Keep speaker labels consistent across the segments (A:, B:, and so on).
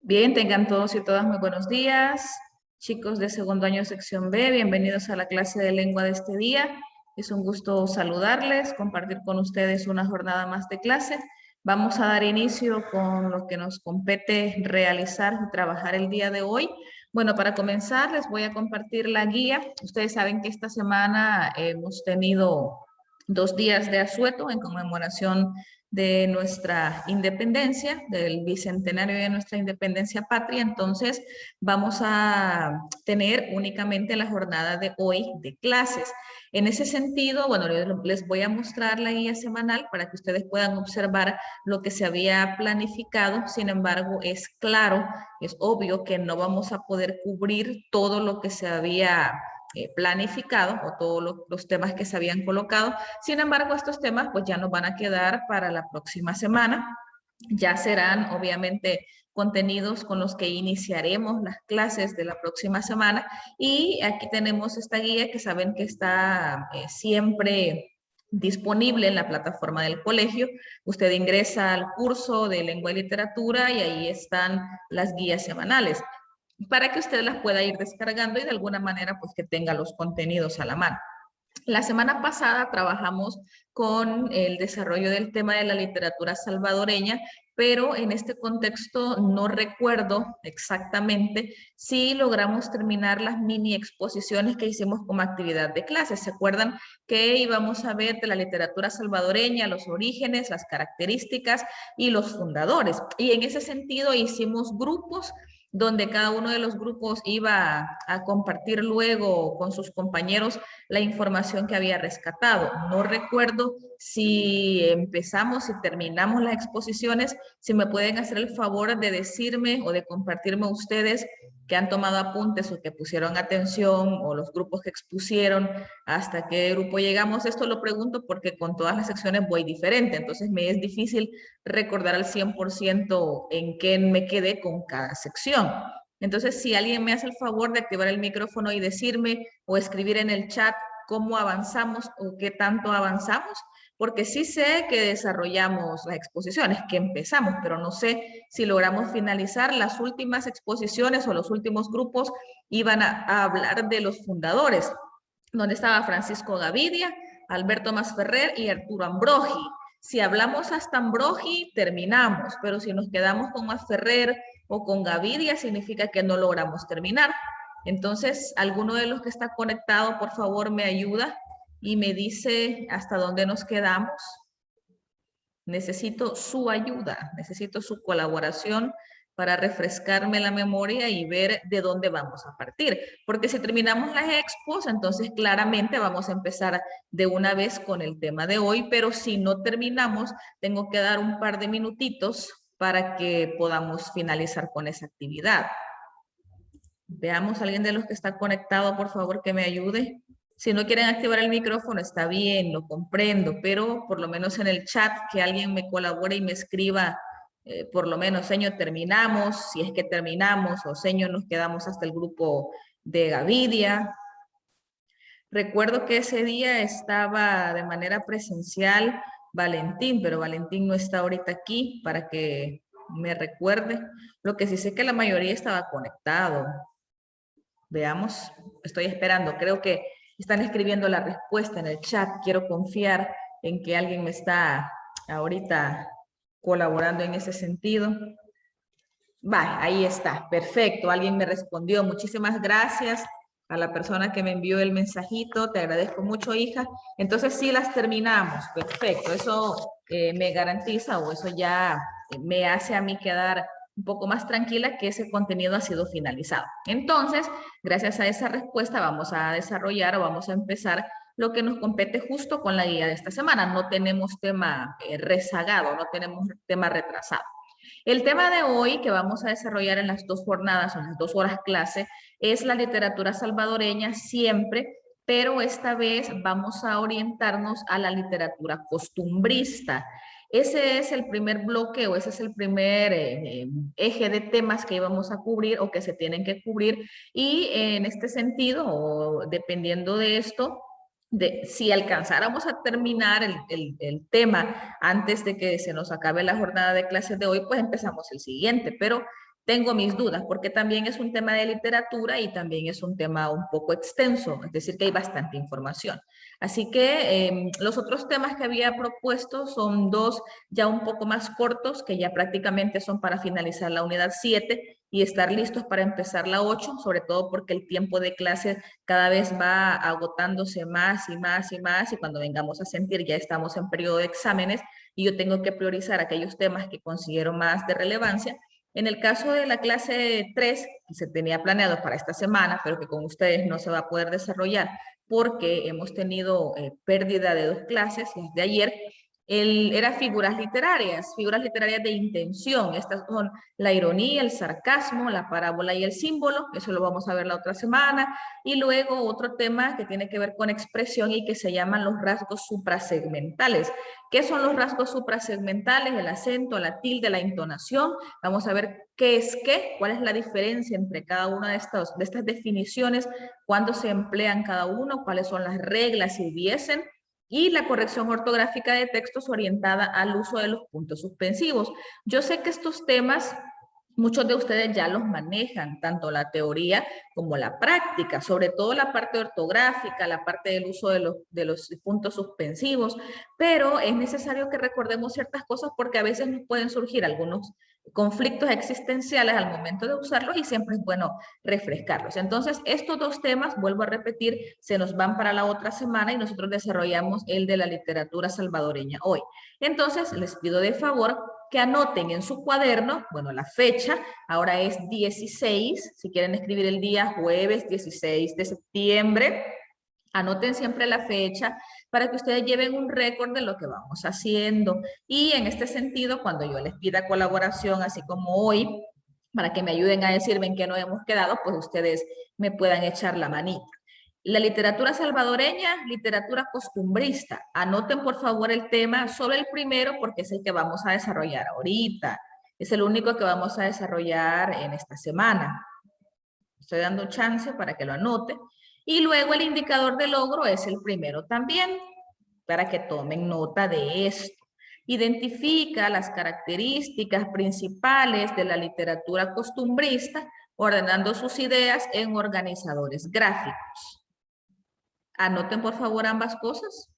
A: Bien, tengan todos y todas muy buenos días. Chicos de segundo año sección B, bienvenidos a la clase de lengua de este día. Es un gusto saludarles, compartir con ustedes una jornada más de clase. Vamos a dar inicio con lo que nos compete realizar y trabajar el día de hoy. Bueno, para comenzar les voy a compartir la guía. Ustedes saben que esta semana hemos tenido 2 días de asueto en conmemoración de nuestra independencia, del bicentenario de nuestra independencia patria. Entonces, vamos a tener únicamente la jornada de hoy de clases. En ese sentido, bueno, les voy a mostrar la guía semanal para que ustedes puedan observar lo que se había planificado. Sin embargo, es claro, es obvio que no vamos a poder cubrir todo lo que se había planificado o todos los temas que se habían colocado. Sin embargo, estos temas pues ya nos van a quedar para la próxima semana. Ya serán obviamente contenidos con los que iniciaremos las clases de la próxima semana. Y aquí tenemos esta guía que saben que está siempre disponible en la plataforma del colegio. Usted ingresa al curso de lengua y literatura y ahí están las guías semanales para que usted las pueda ir descargando y de alguna manera pues que tenga los contenidos a la mano. La semana pasada trabajamos con el desarrollo del tema de la literatura salvadoreña, pero en este contexto no recuerdo exactamente si logramos terminar las mini exposiciones que hicimos como actividad de clase. ¿Se acuerdan que íbamos a ver de la literatura salvadoreña los orígenes, las características y los fundadores? Y en ese sentido hicimos grupos donde cada uno de los grupos iba a compartir luego con sus compañeros la información que había rescatado. No recuerdo si empezamos, si terminamos las exposiciones, si me pueden hacer el favor de decirme o de compartirme ustedes que han tomado apuntes o que pusieron atención o los grupos que expusieron, hasta qué grupo llegamos. Esto lo pregunto porque con todas las secciones voy diferente, entonces me es difícil recordar al 100% en qué me quedé con cada sección. Entonces, si alguien me hace el favor de activar el micrófono y decirme o escribir en el chat cómo avanzamos o qué tanto avanzamos, porque sí sé que desarrollamos las exposiciones, que empezamos, pero no sé si logramos finalizar. Las últimas exposiciones o los últimos grupos iban a hablar de los fundadores, donde estaba Francisco Gavidia, Alberto Masferrer y Arturo Ambrogi. Si hablamos hasta Ambrogi, terminamos, pero si nos quedamos con Masferrer o con Gavidia, significa que no logramos terminar. Entonces, alguno de los que está conectado, por favor, me ayuda y me dice hasta dónde nos quedamos. Necesito su ayuda, necesito su colaboración para refrescarme la memoria y ver de dónde vamos a partir. Porque si terminamos las expos, entonces claramente vamos a empezar de una vez con el tema de hoy, pero si no terminamos, tengo que dar un par de minutitos para que podamos finalizar con esa actividad. Veamos a alguien de los que está conectado, por favor, que me ayude. Si no quieren activar el micrófono, está bien, lo comprendo, pero por lo menos en el chat que alguien me colabore y me escriba, por lo menos, señor, terminamos, si es que terminamos, o señor, nos quedamos hasta el grupo de Gavidia. Recuerdo que ese día estaba de manera presencial Valentín, pero Valentín no está ahorita aquí para que me recuerde. Lo que sí sé que la mayoría estaba conectado. Veamos, estoy esperando. Creo que están escribiendo la respuesta en el chat. Quiero confiar en que alguien me está ahorita colaborando en ese sentido. Va, ahí está. Perfecto. Alguien me respondió. Muchísimas gracias a la persona que me envió el mensajito. Te agradezco mucho, hija. Entonces sí las terminamos. Perfecto. Eso me garantiza o eso ya me hace a mí quedar un poco más tranquila que ese contenido ha sido finalizado. Entonces, gracias a esa respuesta vamos a desarrollar o vamos a empezar lo que nos compete justo con la guía de esta semana. No tenemos tema rezagado, no tenemos tema retrasado. El tema de hoy que vamos a desarrollar en las 2 jornadas o en las 2 horas clase es la literatura salvadoreña siempre, pero esta vez vamos a orientarnos a la literatura costumbrista. Ese es el primer bloque o ese es el primer eje de temas que íbamos a cubrir o que se tienen que cubrir y en este sentido, o dependiendo de esto, si alcanzáramos a terminar el tema antes de que se nos acabe la jornada de clases de hoy, pues empezamos el siguiente. Pero tengo mis dudas, porque también es un tema de literatura y también es un tema un poco extenso, es decir, que hay bastante información. Así que los otros temas que había propuesto son dos ya un poco más cortos, que ya prácticamente son para finalizar la unidad 7 y estar listos para empezar la 8, sobre todo porque el tiempo de clase cada vez va agotándose más y más y más, y cuando vengamos a sentir ya estamos en periodo de exámenes y yo tengo que priorizar aquellos temas que considero más de relevancia. En el caso de la clase 3, que se tenía planeado para esta semana, pero que con ustedes no se va a poder desarrollar porque hemos tenido pérdida de 2 clases desde ayer, era figuras literarias de intención. Estas son la ironía, el sarcasmo, la parábola y el símbolo. Eso lo vamos a ver la otra semana. Y luego otro tema que tiene que ver con expresión y que se llaman los rasgos suprasegmentales. ¿Qué son los rasgos suprasegmentales? El acento, la tilde, la entonación. Vamos a ver qué es qué, cuál es la diferencia entre cada una de estas definiciones, cuándo se emplean cada uno, cuáles son las reglas si hubiesen, y la corrección ortográfica de textos orientada al uso de los puntos suspensivos. Yo sé que estos temas muchos de ustedes ya los manejan, tanto la teoría como la práctica, sobre todo la parte ortográfica, la parte del uso de los puntos suspensivos, pero es necesario que recordemos ciertas cosas porque a veces nos pueden surgir algunos conflictos existenciales al momento de usarlos y siempre es bueno refrescarlos. Entonces, estos dos temas, vuelvo a repetir, se nos van para la otra semana y nosotros desarrollamos el de la literatura salvadoreña hoy. Entonces, les pido de favor que anoten en su cuaderno, bueno, la fecha, ahora es 16, si quieren escribir el día jueves 16 de septiembre, anoten siempre la fecha para que ustedes lleven un récord de lo que vamos haciendo. Y en este sentido, cuando yo les pida colaboración, así como hoy, para que me ayuden a decirme en qué no hemos quedado, pues ustedes me puedan echar la manita. La literatura salvadoreña, literatura costumbrista. Anoten por favor el tema, solo el primero porque es el que vamos a desarrollar ahorita. Es el único que vamos a desarrollar en esta semana. Estoy dando chance para que lo anote. Y luego el indicador de logro es el primero también, para que tomen nota de esto. Identifica las características principales de la literatura costumbrista, ordenando sus ideas en organizadores gráficos. Anoten por favor ambas cosas.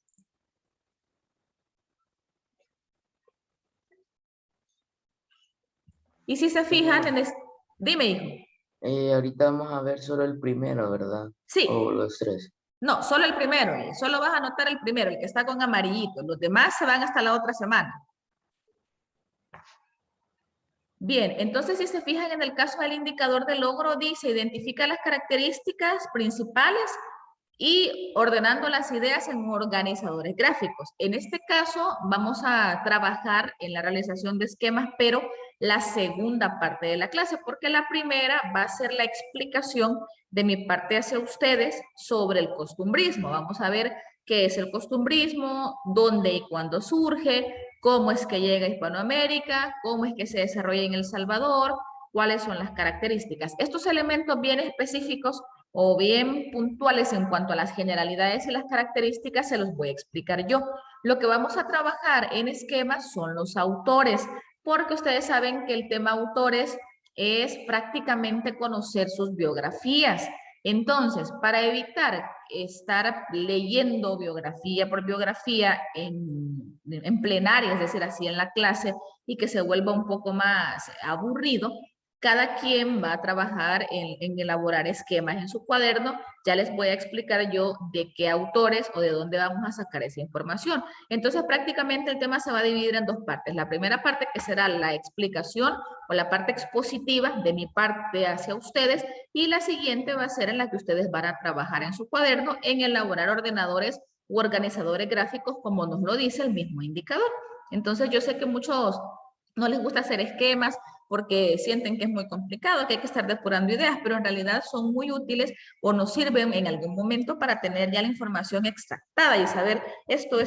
A: Y si se fijan en este... Dime, hijo.
B: Ahorita vamos a ver solo el primero, ¿verdad? O
A: Sí.
B: los tres.
A: No, solo el primero. Solo vas a anotar el primero, el que está con amarillito. Los demás se van hasta la otra semana. Bien, entonces si se fijan en el caso del indicador de logro, dice identifica las características principales y ordenando las ideas en organizadores gráficos. En este caso vamos a trabajar en la realización de esquemas, pero la segunda parte de la clase, porque la primera va a ser la explicación de mi parte hacia ustedes sobre el costumbrismo. Vamos a ver qué es el costumbrismo, dónde y cuándo surge, cómo es que llega a Hispanoamérica, cómo es que se desarrolla en El Salvador, cuáles son las características. Estos elementos bien específicos o bien puntuales en cuanto a las generalidades y las características se los voy a explicar yo. Lo que vamos a trabajar en esquemas son los autores, porque ustedes saben que el tema autores es prácticamente conocer sus biografías. Entonces, para evitar estar leyendo biografía por biografía en plenaria, es decir, así en la clase, y que se vuelva un poco más aburrido, cada quien va a trabajar en elaborar esquemas en su cuaderno. Ya les voy a explicar yo de qué autores o de dónde vamos a sacar esa información. Entonces, prácticamente el tema se va a dividir en dos partes. La primera parte que será la explicación o la parte expositiva de mi parte hacia ustedes, y la siguiente va a ser en la que ustedes van a trabajar en su cuaderno en elaborar ordenadores u organizadores gráficos, como nos lo dice el mismo indicador. Entonces, yo sé que muchos no les gusta hacer esquemas porque sienten que es muy complicado, que hay que estar depurando ideas, pero en realidad son muy útiles o nos sirven en algún momento para tener ya la información extractada y saber esto,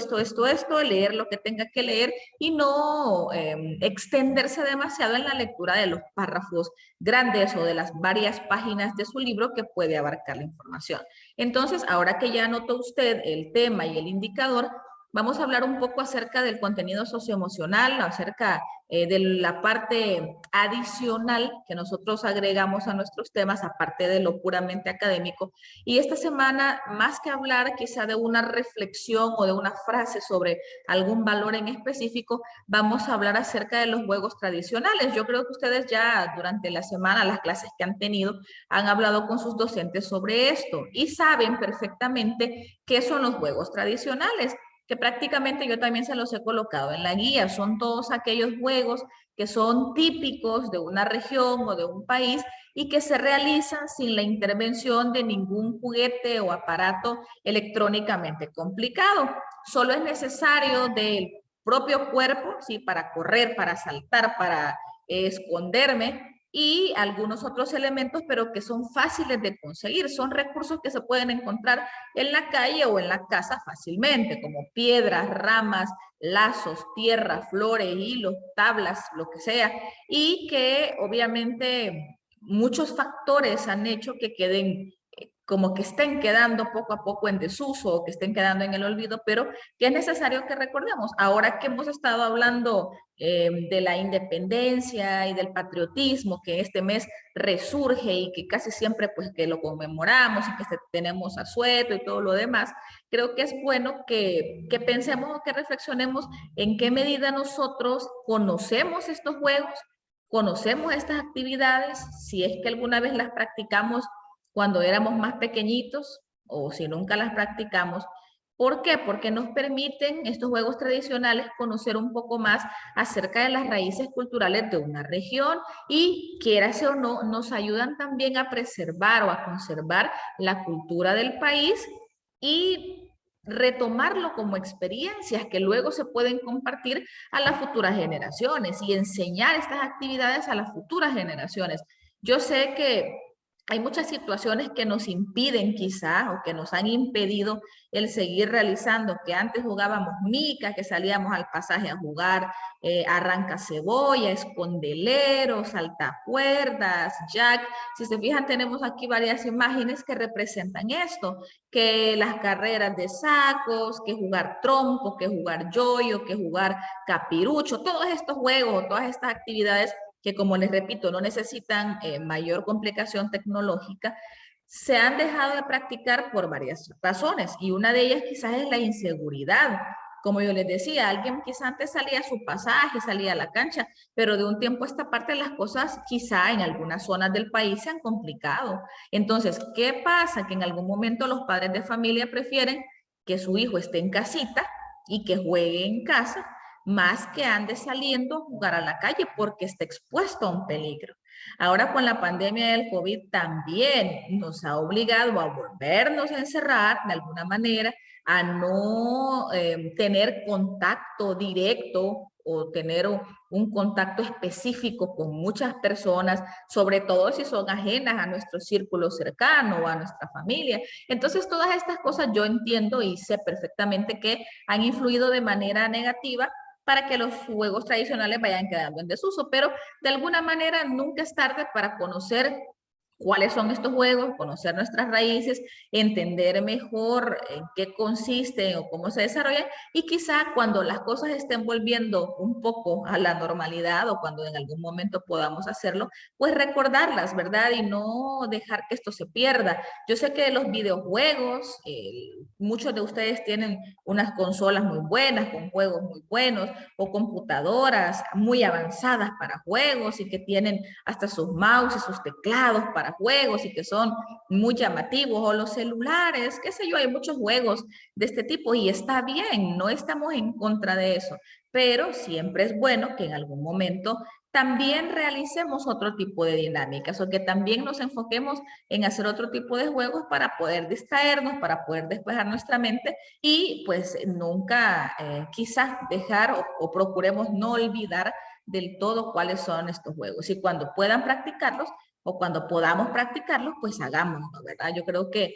A: leer lo que tenga que leer y no extenderse demasiado en la lectura de los párrafos grandes o de las varias páginas de su libro que puede abarcar la información. Entonces, ahora que ya anotó usted el tema y el indicador, Vamos a hablar un poco acerca del contenido socioemocional, acerca de la parte adicional que nosotros agregamos a nuestros temas, aparte de lo puramente académico. Y esta semana, más que hablar quizá de una reflexión o de una frase sobre algún valor en específico, vamos a hablar acerca de los juegos tradicionales. Yo creo que ustedes ya durante la semana, las clases que han tenido, han hablado con sus docentes sobre esto y saben perfectamente qué son los juegos tradicionales, que prácticamente yo también se los he colocado en la guía. Son todos aquellos juegos que son típicos de una región o de un país y que se realizan sin la intervención de ningún juguete o aparato electrónicamente complicado. Solo es necesario del propio cuerpo, ¿sí? Para correr, para saltar, para esconderme, y algunos otros elementos, pero que son fáciles de conseguir. Son recursos que se pueden encontrar en la calle o en la casa fácilmente, como piedras, ramas, lazos, tierra, flores, hilos, tablas, lo que sea, y que obviamente muchos factores han hecho que queden como que estén quedando poco a poco en desuso o que estén quedando en el olvido, pero que es necesario que recordemos. Ahora que hemos estado hablando de la independencia y del patriotismo, que este mes resurge y que casi siempre pues que lo conmemoramos y que tenemos asueto y todo lo demás, creo que es bueno que pensemos o que reflexionemos en qué medida nosotros conocemos estos juegos, conocemos estas actividades, si es que alguna vez las practicamos cuando éramos más pequeñitos o si nunca las practicamos. ¿Por qué? Porque nos permiten estos juegos tradicionales conocer un poco más acerca de las raíces culturales de una región y, quieras o no, nos ayudan también a preservar o a conservar la cultura del país y retomarlo como experiencias que luego se pueden compartir a las futuras generaciones y enseñar estas actividades a las futuras generaciones. Yo sé que hay muchas situaciones que nos impiden quizá o que nos han impedido el seguir realizando, que antes jugábamos mica, que salíamos al pasaje a jugar arranca cebolla, escondelero, saltacuerdas, jack. Si se fijan, tenemos aquí varias imágenes que representan esto, que las carreras de sacos, que jugar trompo, que jugar yoyo, que jugar capirucho, todos estos juegos, todas estas actividades que, como les repito, no necesitan mayor complicación tecnológica, se han dejado de practicar por varias razones y una de ellas quizás es la inseguridad. Como yo les decía, alguien quizás antes salía a su pasaje, salía a la cancha, pero de un tiempo a esta parte las cosas quizá en algunas zonas del país se han complicado. Entonces, ¿qué pasa? Que en algún momento los padres de familia prefieren que su hijo esté en casita y que juegue en casa más que ande saliendo a jugar a la calle porque está expuesto a un peligro. Ahora con la pandemia del COVID también nos ha obligado a volvernos a encerrar de alguna manera, a no tener contacto directo o tener un contacto específico con muchas personas, sobre todo si son ajenas a nuestro círculo cercano o a nuestra familia. Entonces, todas estas cosas yo entiendo y sé perfectamente que han influido de manera negativa para que los juegos tradicionales vayan quedando en desuso, pero de alguna manera nunca es tarde para conocer cuáles son estos juegos, conocer nuestras raíces, entender mejor en qué consisten o cómo se desarrollan y quizá cuando las cosas estén volviendo un poco a la normalidad o cuando en algún momento podamos hacerlo, pues recordarlas, ¿verdad? Y no dejar que esto se pierda. Yo sé que los videojuegos, muchos de ustedes tienen unas consolas muy buenas, con juegos muy buenos, o computadoras muy avanzadas para juegos y que tienen hasta sus mouse y sus teclados para juegos y que son muy llamativos, o los celulares, qué sé yo, hay muchos juegos de este tipo y está bien, no estamos en contra de eso, pero siempre es bueno que en algún momento también realicemos otro tipo de dinámicas o que también nos enfoquemos en hacer otro tipo de juegos para poder distraernos, para poder despejar nuestra mente y pues nunca quizás dejar o procuremos no olvidar del todo cuáles son estos juegos. Y cuando puedan practicarlos o cuando podamos practicarlos, pues hagámoslo, ¿verdad? Yo creo que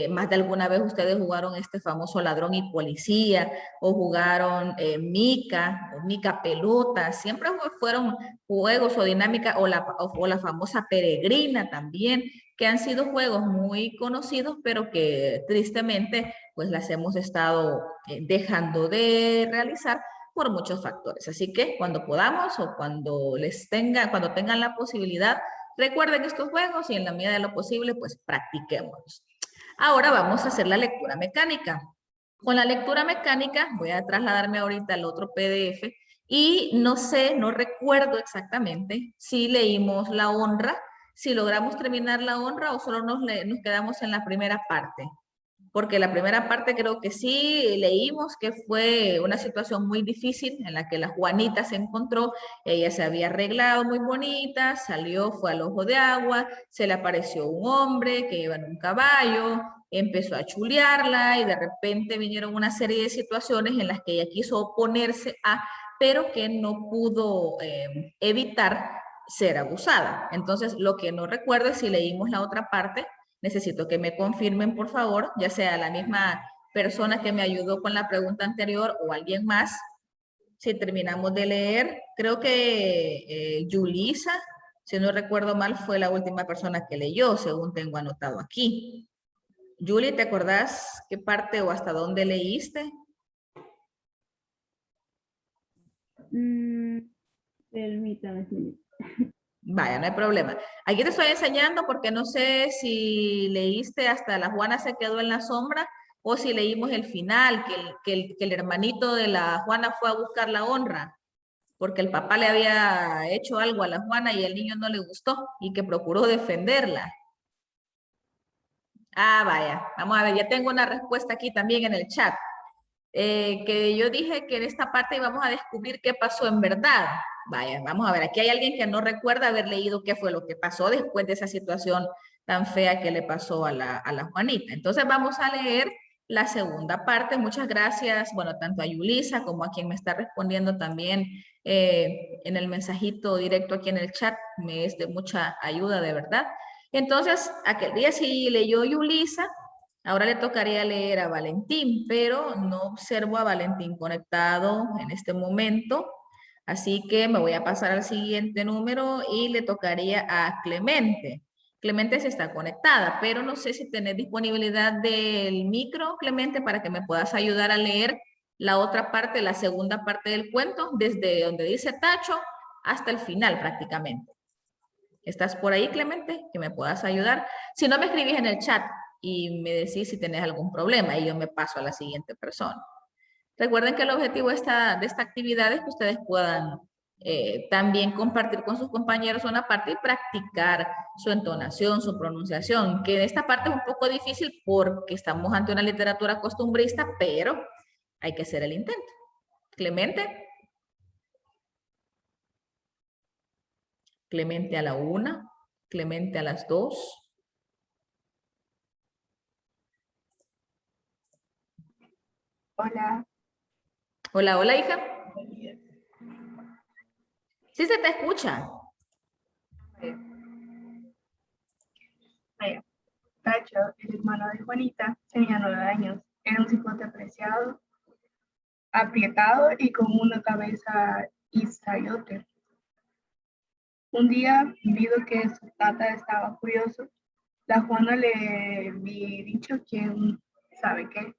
A: más de alguna vez ustedes jugaron este famoso ladrón y policía, o jugaron mica pelota, siempre fueron juegos o dinámica, o la famosa peregrina también, que han sido juegos muy conocidos, pero que tristemente pues las hemos estado dejando de realizar por muchos factores. Así que cuando podamos o cuando tengan la posibilidad, recuerden estos juegos y en la medida de lo posible, pues practiquémoslos. Ahora vamos a hacer la lectura mecánica. Con la lectura mecánica voy a trasladarme ahorita al otro PDF y no sé, no recuerdo exactamente si leímos la honra, si logramos terminar la honra o solo nos quedamos en la primera parte. Porque la primera parte creo que sí leímos que fue una situación muy difícil en la que la Juanita se encontró, ella se había arreglado muy bonita, salió, fue al ojo de agua, se le apareció un hombre que iba en un caballo, empezó a chulearla y de repente vinieron una serie de situaciones en las que ella quiso oponerse a, pero que no pudo evitar ser abusada. Entonces, lo que no recuerdo es si leímos la otra parte. Necesito que me confirmen, por favor, ya sea la misma persona que me ayudó con la pregunta anterior o alguien más. Si terminamos de leer, creo que Yulisa, si no recuerdo mal, fue la última persona que leyó, según tengo anotado aquí. Julie, ¿te acordás qué parte o hasta dónde leíste?
C: Permítame.
A: Vaya, no hay problema. Aquí te estoy enseñando porque no sé si leíste hasta la Juana se quedó en la sombra o si leímos el final, que el hermanito de la Juana fue a buscar la honra porque el papá le había hecho algo a la Juana y el niño no le gustó y que procuró defenderla. Ah, vaya. Vamos a ver, ya tengo una respuesta aquí también en el chat. Que yo dije que en esta parte íbamos a descubrir qué pasó en verdad. Vaya, vamos a ver, aquí hay alguien que no recuerda haber leído qué fue lo que pasó después de esa situación tan fea que le pasó a la Juanita. Entonces vamos a leer la segunda parte. Muchas gracias, bueno, tanto a Yulisa como a quien me está respondiendo también en el mensajito directo aquí en el chat. Me es de mucha ayuda, de verdad. Entonces, aquel día sí leyó Yulisa. Ahora le tocaría leer a Valentín, pero no observo a Valentín conectado en este momento. Así que me voy a pasar al siguiente número y le tocaría a Clemente. Clemente se está conectada, pero no sé si tenés disponibilidad del micro, Clemente, para que me puedas ayudar a leer la otra parte, la segunda parte del cuento, desde donde dice Tacho hasta el final prácticamente. ¿Estás por ahí, Clemente? Que me puedas ayudar. Si no, me escribís en el chat y me decís si tenés algún problema y yo me paso a la siguiente persona. Recuerden que el objetivo de esta actividad es que ustedes puedan también compartir con sus compañeros una parte y practicar su entonación, su pronunciación, que en esta parte es un poco difícil porque estamos ante una literatura costumbrista, pero hay que hacer el intento. Clemente. Clemente a la 1, Clemente a las 2.
C: Hola.
A: Hola, hola, hija. Sí se te escucha.
C: Vaya. Tacho, el hermano de Juanita, tenía 9 años. Era un cipote apreciado, aprietado y con una cabeza izayote. Un día, viendo que su tata estaba furioso, la Juana le vi dicho quién sabe qué.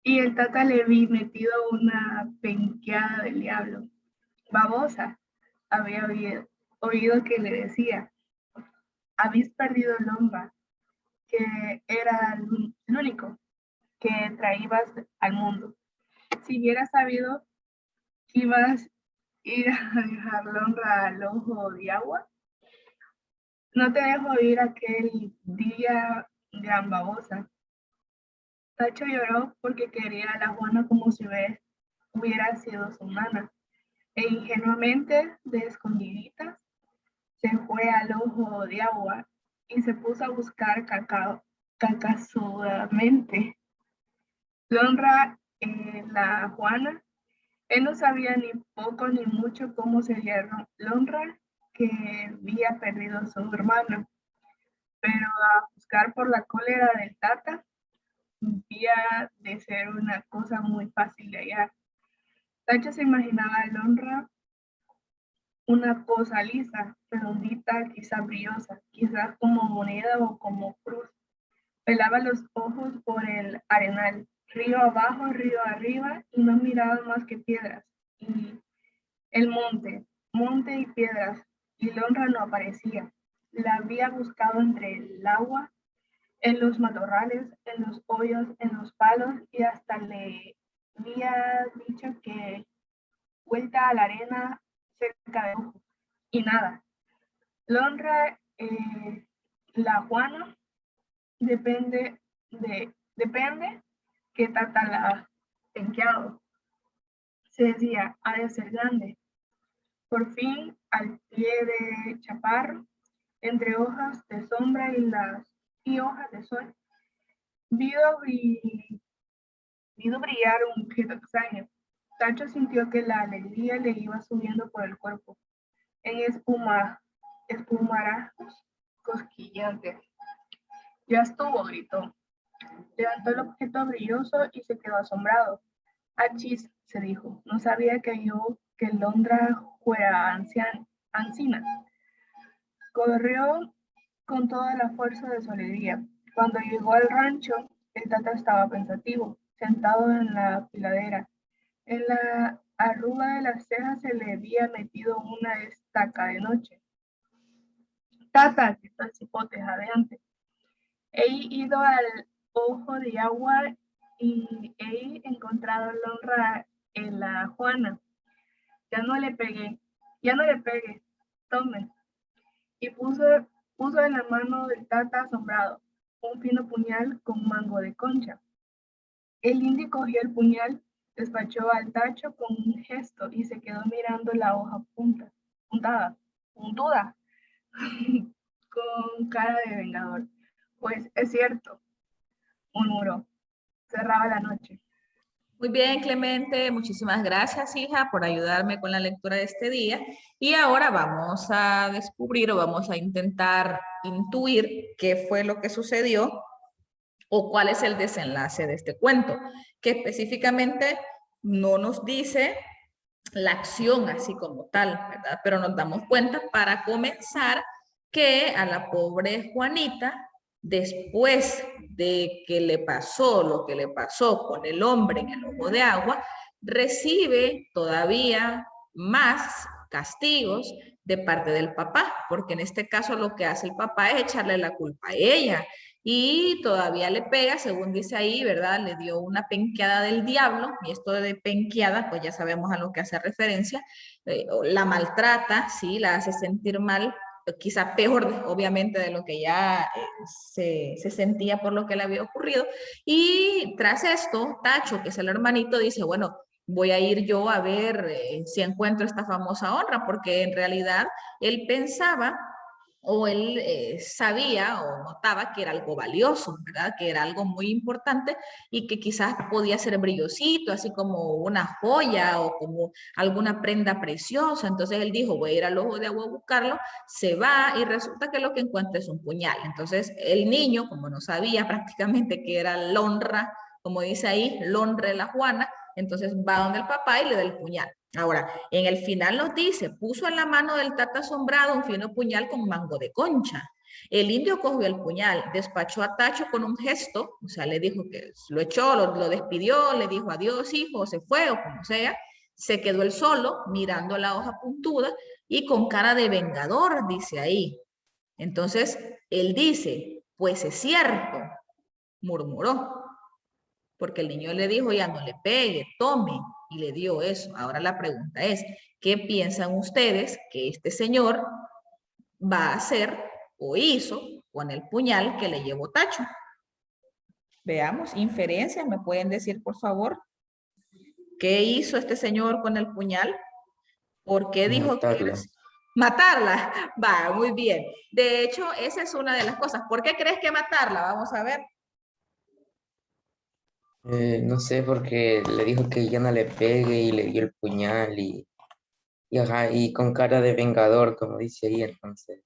C: Y el tata le vi metido una penqueada del diablo. Babosa, había oído que le decía, habéis perdido el honra, que era el único que traías al mundo. Si hubieras sabido que ibas a ir a dejar la honra al ojo de agua, no te dejo ir aquel día, gran babosa. Tacho lloró porque quería a la Juana como si hubiera sido su nana, e ingenuamente, de escondiditas, se fue al ojo de agua y se puso a buscar cacao, cacazudamente. Lonra, la Juana, él no sabía ni poco ni mucho cómo sería Lonra, que había perdido a su hermano, pero a juzgar por la cólera del Tata, debía de ser una cosa muy fácil de hallar. Tacho se imaginaba a Lonra una cosa lisa, redondita, quizás brillosa, quizás como moneda o como cruz. Pelaba los ojos por el arenal, río abajo, río arriba, y no miraba más que piedras. Y el monte, monte y piedras, y Lonra no aparecía. La había buscado entre el agua, en los matorrales, en los hoyos, en los palos, y hasta le había dicho que vuelta a la arena cerca de ojo. Y nada. Lonra, la Juana, depende que Tata la ha penqueado. Se decía, ha de ser grande. Por fin, al pie de chaparro, entre hojas de sombra y hojas de sol, vio brillar un objeto extraño. Tacho sintió que la alegría le iba subiendo por el cuerpo, en espumarajos cosquillantes. Ya estuvo, gritó. Levantó el objeto brilloso y se quedó asombrado. Achis, se dijo, no sabía que Londra fuera ancina. Corrió con toda la fuerza de su alegría. Cuando llegó al rancho, el Tata estaba pensativo, sentado en la piladera. En la arruga de las cejas se le había metido una estaca de noche. Tata, gritó el cipote jadeante. He ido al ojo de agua y he encontrado la honra en la Juana. Ya no le pegué, tome. Y puso en la mano del Tata asombrado un fino puñal con mango de concha. El indio cogió el puñal, despachó al Tacho con un gesto y se quedó mirando la hoja puntuda, con cara de vengador. Pues es cierto, murmuró. Cerraba la noche.
A: Muy bien, Clemente, muchísimas gracias, hija, por ayudarme con la lectura de este día. Y ahora vamos a descubrir o vamos a intentar intuir qué fue lo que sucedió o cuál es el desenlace de este cuento, que específicamente no nos dice la acción así como tal, ¿verdad? Pero nos damos cuenta para comenzar que a la pobre Juanita, después de que le pasó lo que le pasó con el hombre en el ojo de agua, recibe todavía más castigos de parte del papá, porque en este caso lo que hace el papá es echarle la culpa a ella y todavía le pega, según dice ahí, ¿verdad? Le dio una penqueada del diablo, y esto de penqueada, pues ya sabemos a lo que hace referencia, la maltrata, sí, la hace sentir mal, quizá peor, obviamente, de lo que ya se sentía por lo que le había ocurrido. Y tras esto, Tacho, que es el hermanito, dice, bueno, voy a ir yo a ver si encuentro esta famosa honra, porque en realidad él pensaba o él sabía o notaba que era algo valioso, ¿verdad? Que era algo muy importante y que quizás podía ser brillosito, así como una joya o como alguna prenda preciosa. Entonces él dijo, voy a ir al ojo de agua a buscarlo, se va y resulta que lo que encuentra es un puñal. Entonces el niño, como no sabía prácticamente que era Lonra, como dice ahí, Lonra la Juana, entonces va donde el papá y le da el puñal. Ahora, en el final nos dice, puso en la mano del Tata asombrado un fino puñal con mango de concha. El indio cogió el puñal, despachó a Tacho con un gesto, o sea, le dijo que lo echó, lo despidió, le dijo adiós, hijo, se fue o como sea. Se quedó él solo, mirando la hoja puntuda y con cara de vengador, dice ahí. Entonces, él dice, pues es cierto, murmuró, porque el niño le dijo, ya no le pegue, tome, y le dio eso. Ahora la pregunta es, ¿qué piensan ustedes que este señor va a hacer o hizo con el puñal que le llevó Tacho? Veamos, inferencias, ¿me pueden decir, por favor? ¿Qué hizo este señor con el puñal? ¿Por qué dijo que era así? Matarla. Va, muy bien. De hecho, esa es una de las cosas. ¿Por qué crees que matarla? Vamos a ver.
B: No sé, porque le dijo que ya no le pegue y le dio el puñal ajá, y con cara de vengador, como dice ahí, entonces.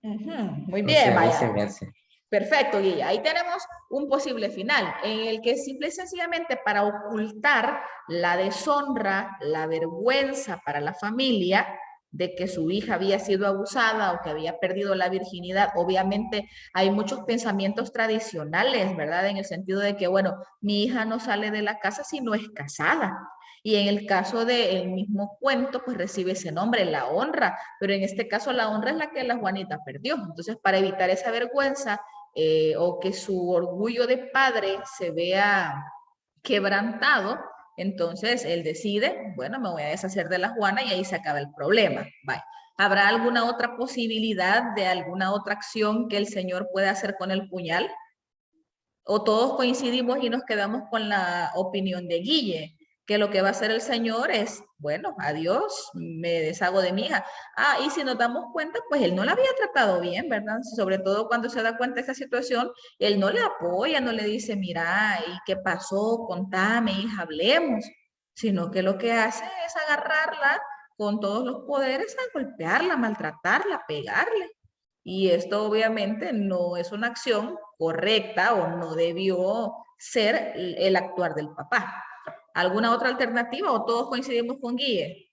A: Muy
B: No sé,
A: bien,
B: a mí
A: vaya.
B: se me hace.
A: Perfecto, Guilla. Ahí tenemos un posible final en el que simple y sencillamente para ocultar la deshonra, la vergüenza para la familia de que su hija había sido abusada o que había perdido la virginidad. Obviamente hay muchos pensamientos tradicionales, ¿verdad? En el sentido de que, bueno, mi hija no sale de la casa si no es casada. Y en el caso del mismo cuento, pues recibe ese nombre, la honra, pero en este caso la honra es la que la Juanita perdió. Entonces, para evitar esa vergüenza, o que su orgullo de padre se vea quebrantado, entonces él decide, bueno, me voy a deshacer de la Juana y ahí se acaba el problema. Bye. ¿Habrá alguna otra posibilidad de alguna otra acción que el Señor pueda hacer con el puñal? ¿O todos coincidimos y nos quedamos con la opinión de Guille? Que lo que va a hacer el Señor es, bueno, adiós, me deshago de mi hija. Ah, y si nos damos cuenta, pues él no la había tratado bien, ¿verdad? Sobre todo cuando se da cuenta de esa situación, él no le apoya, no le dice, mira, ¿y qué pasó? Contame, hija, hablemos. Sino que lo que hace es agarrarla con todos los poderes a golpearla, maltratarla, pegarle. Y esto obviamente no es una acción correcta o no debió ser el actuar del papá. ¿Alguna otra alternativa o todos coincidimos con Guille?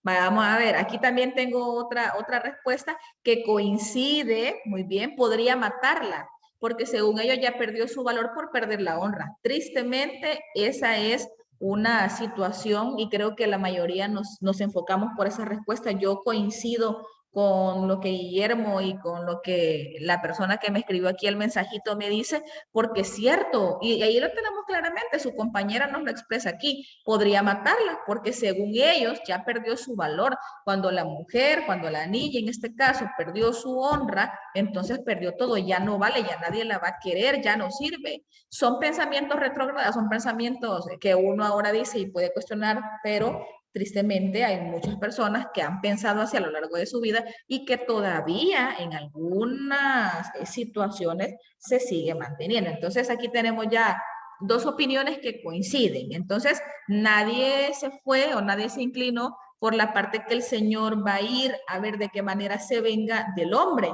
A: Vamos a ver, aquí también tengo otra respuesta que coincide muy bien, podría matarla, porque según ellos ya perdió su valor por perder la honra. Tristemente, esa es una situación y creo que la mayoría nos enfocamos por esa respuesta. Yo coincido con lo que Guillermo y con lo que la persona que me escribió aquí el mensajito me dice, porque es cierto, y ahí lo tenemos claramente, su compañera nos lo expresa aquí, podría matarla, porque según ellos ya perdió su valor. Cuando la mujer, cuando la niña en este caso perdió su honra, entonces perdió todo, ya no vale, ya nadie la va a querer, ya no sirve. Son pensamientos retrógrados, son pensamientos que uno ahora dice y puede cuestionar, pero tristemente hay muchas personas que han pensado así a lo largo de su vida y que todavía en algunas situaciones se sigue manteniendo. Entonces aquí tenemos ya dos opiniones que coinciden. Entonces nadie se fue o nadie se inclinó por la parte que el Señor va a ir a ver de qué manera se venga del hombre,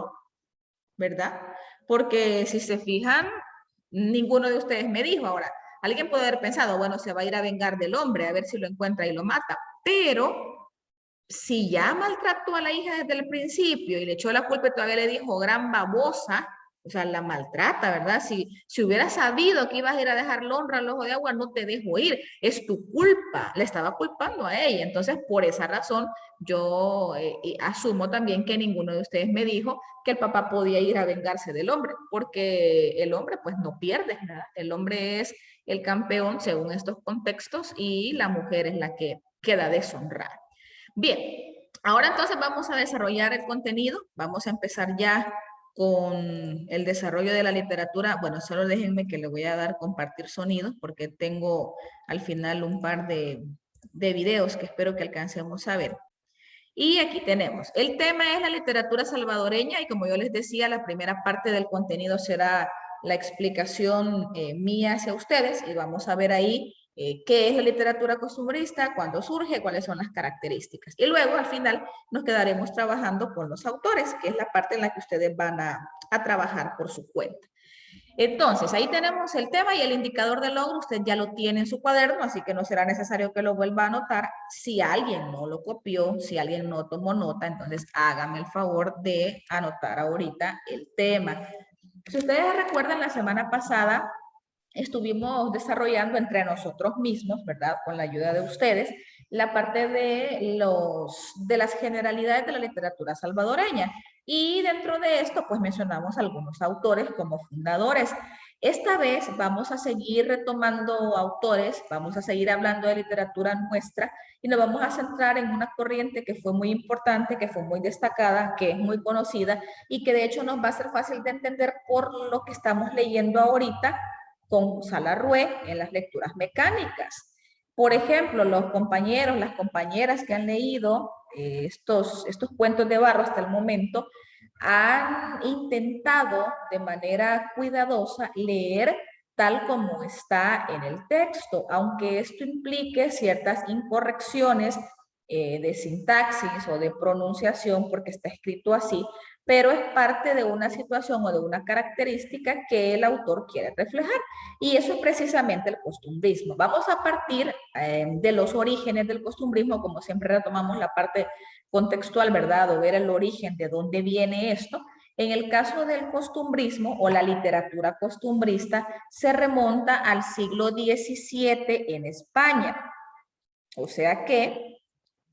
A: ¿verdad? Porque si se fijan, ninguno de ustedes me dijo. Ahora, alguien puede haber pensado, bueno, se va a ir a vengar del hombre, a ver si lo encuentra y lo mata, pero si ya maltrató a la hija desde el principio y le echó la culpa y todavía le dijo gran babosa, o sea, la maltrata, ¿verdad? Si hubiera sabido que ibas a ir a dejar la honra al ojo de agua, no te dejo ir, es tu culpa, le estaba culpando a ella. Entonces, por esa razón, yo asumo también que ninguno de ustedes me dijo que el papá podía ir a vengarse del hombre, porque el hombre pues no pierde, ¿verdad? El hombre es el campeón según estos contextos y la mujer es la que queda deshonrada. Bien, ahora entonces vamos a desarrollar el contenido. Vamos a empezar ya con el desarrollo de la literatura. Bueno, solo déjenme que le voy a dar compartir sonidos porque tengo al final un par de videos que espero que alcancemos a ver. Y aquí tenemos, el tema es la literatura salvadoreña y como yo les decía, la primera parte del contenido será la explicación mía hacia ustedes y vamos a ver ahí qué es la literatura costumbrista, cuándo surge, cuáles son las características. Y luego al final nos quedaremos trabajando con los autores, que es la parte en la que ustedes van a trabajar por su cuenta. Entonces, ahí tenemos el tema y el indicador de logro. Usted ya lo tiene en su cuaderno, así que no será necesario que lo vuelva a anotar. Si alguien no lo copió, si alguien no tomó nota, entonces hágame el favor de anotar ahorita el tema. Si ustedes recuerdan, la semana pasada estuvimos desarrollando entre nosotros mismos, ¿verdad? Con la ayuda de ustedes, la parte de las generalidades de la literatura salvadoreña. Y dentro de esto, pues mencionamos algunos autores como fundadores. Esta vez vamos a seguir retomando autores, vamos a seguir hablando de literatura nuestra y nos vamos a centrar en una corriente que fue muy importante, que fue muy destacada, que es muy conocida y que de hecho nos va a ser fácil de entender por lo que estamos leyendo ahorita con Salarrué en las lecturas mecánicas. Por ejemplo, los compañeros, las compañeras que han leído estos cuentos de Barro hasta el momento han intentado de manera cuidadosa leer tal como está en el texto, aunque esto implique ciertas incorrecciones de sintaxis o de pronunciación porque está escrito así, pero es parte de una situación o de una característica que el autor quiere reflejar. Y eso es precisamente el costumbrismo. Vamos a partir de los orígenes del costumbrismo, como siempre retomamos la parte contextual, ¿verdad? O ver el origen de dónde viene esto. En el caso del costumbrismo o la literatura costumbrista, se remonta al siglo XVII en España. O sea que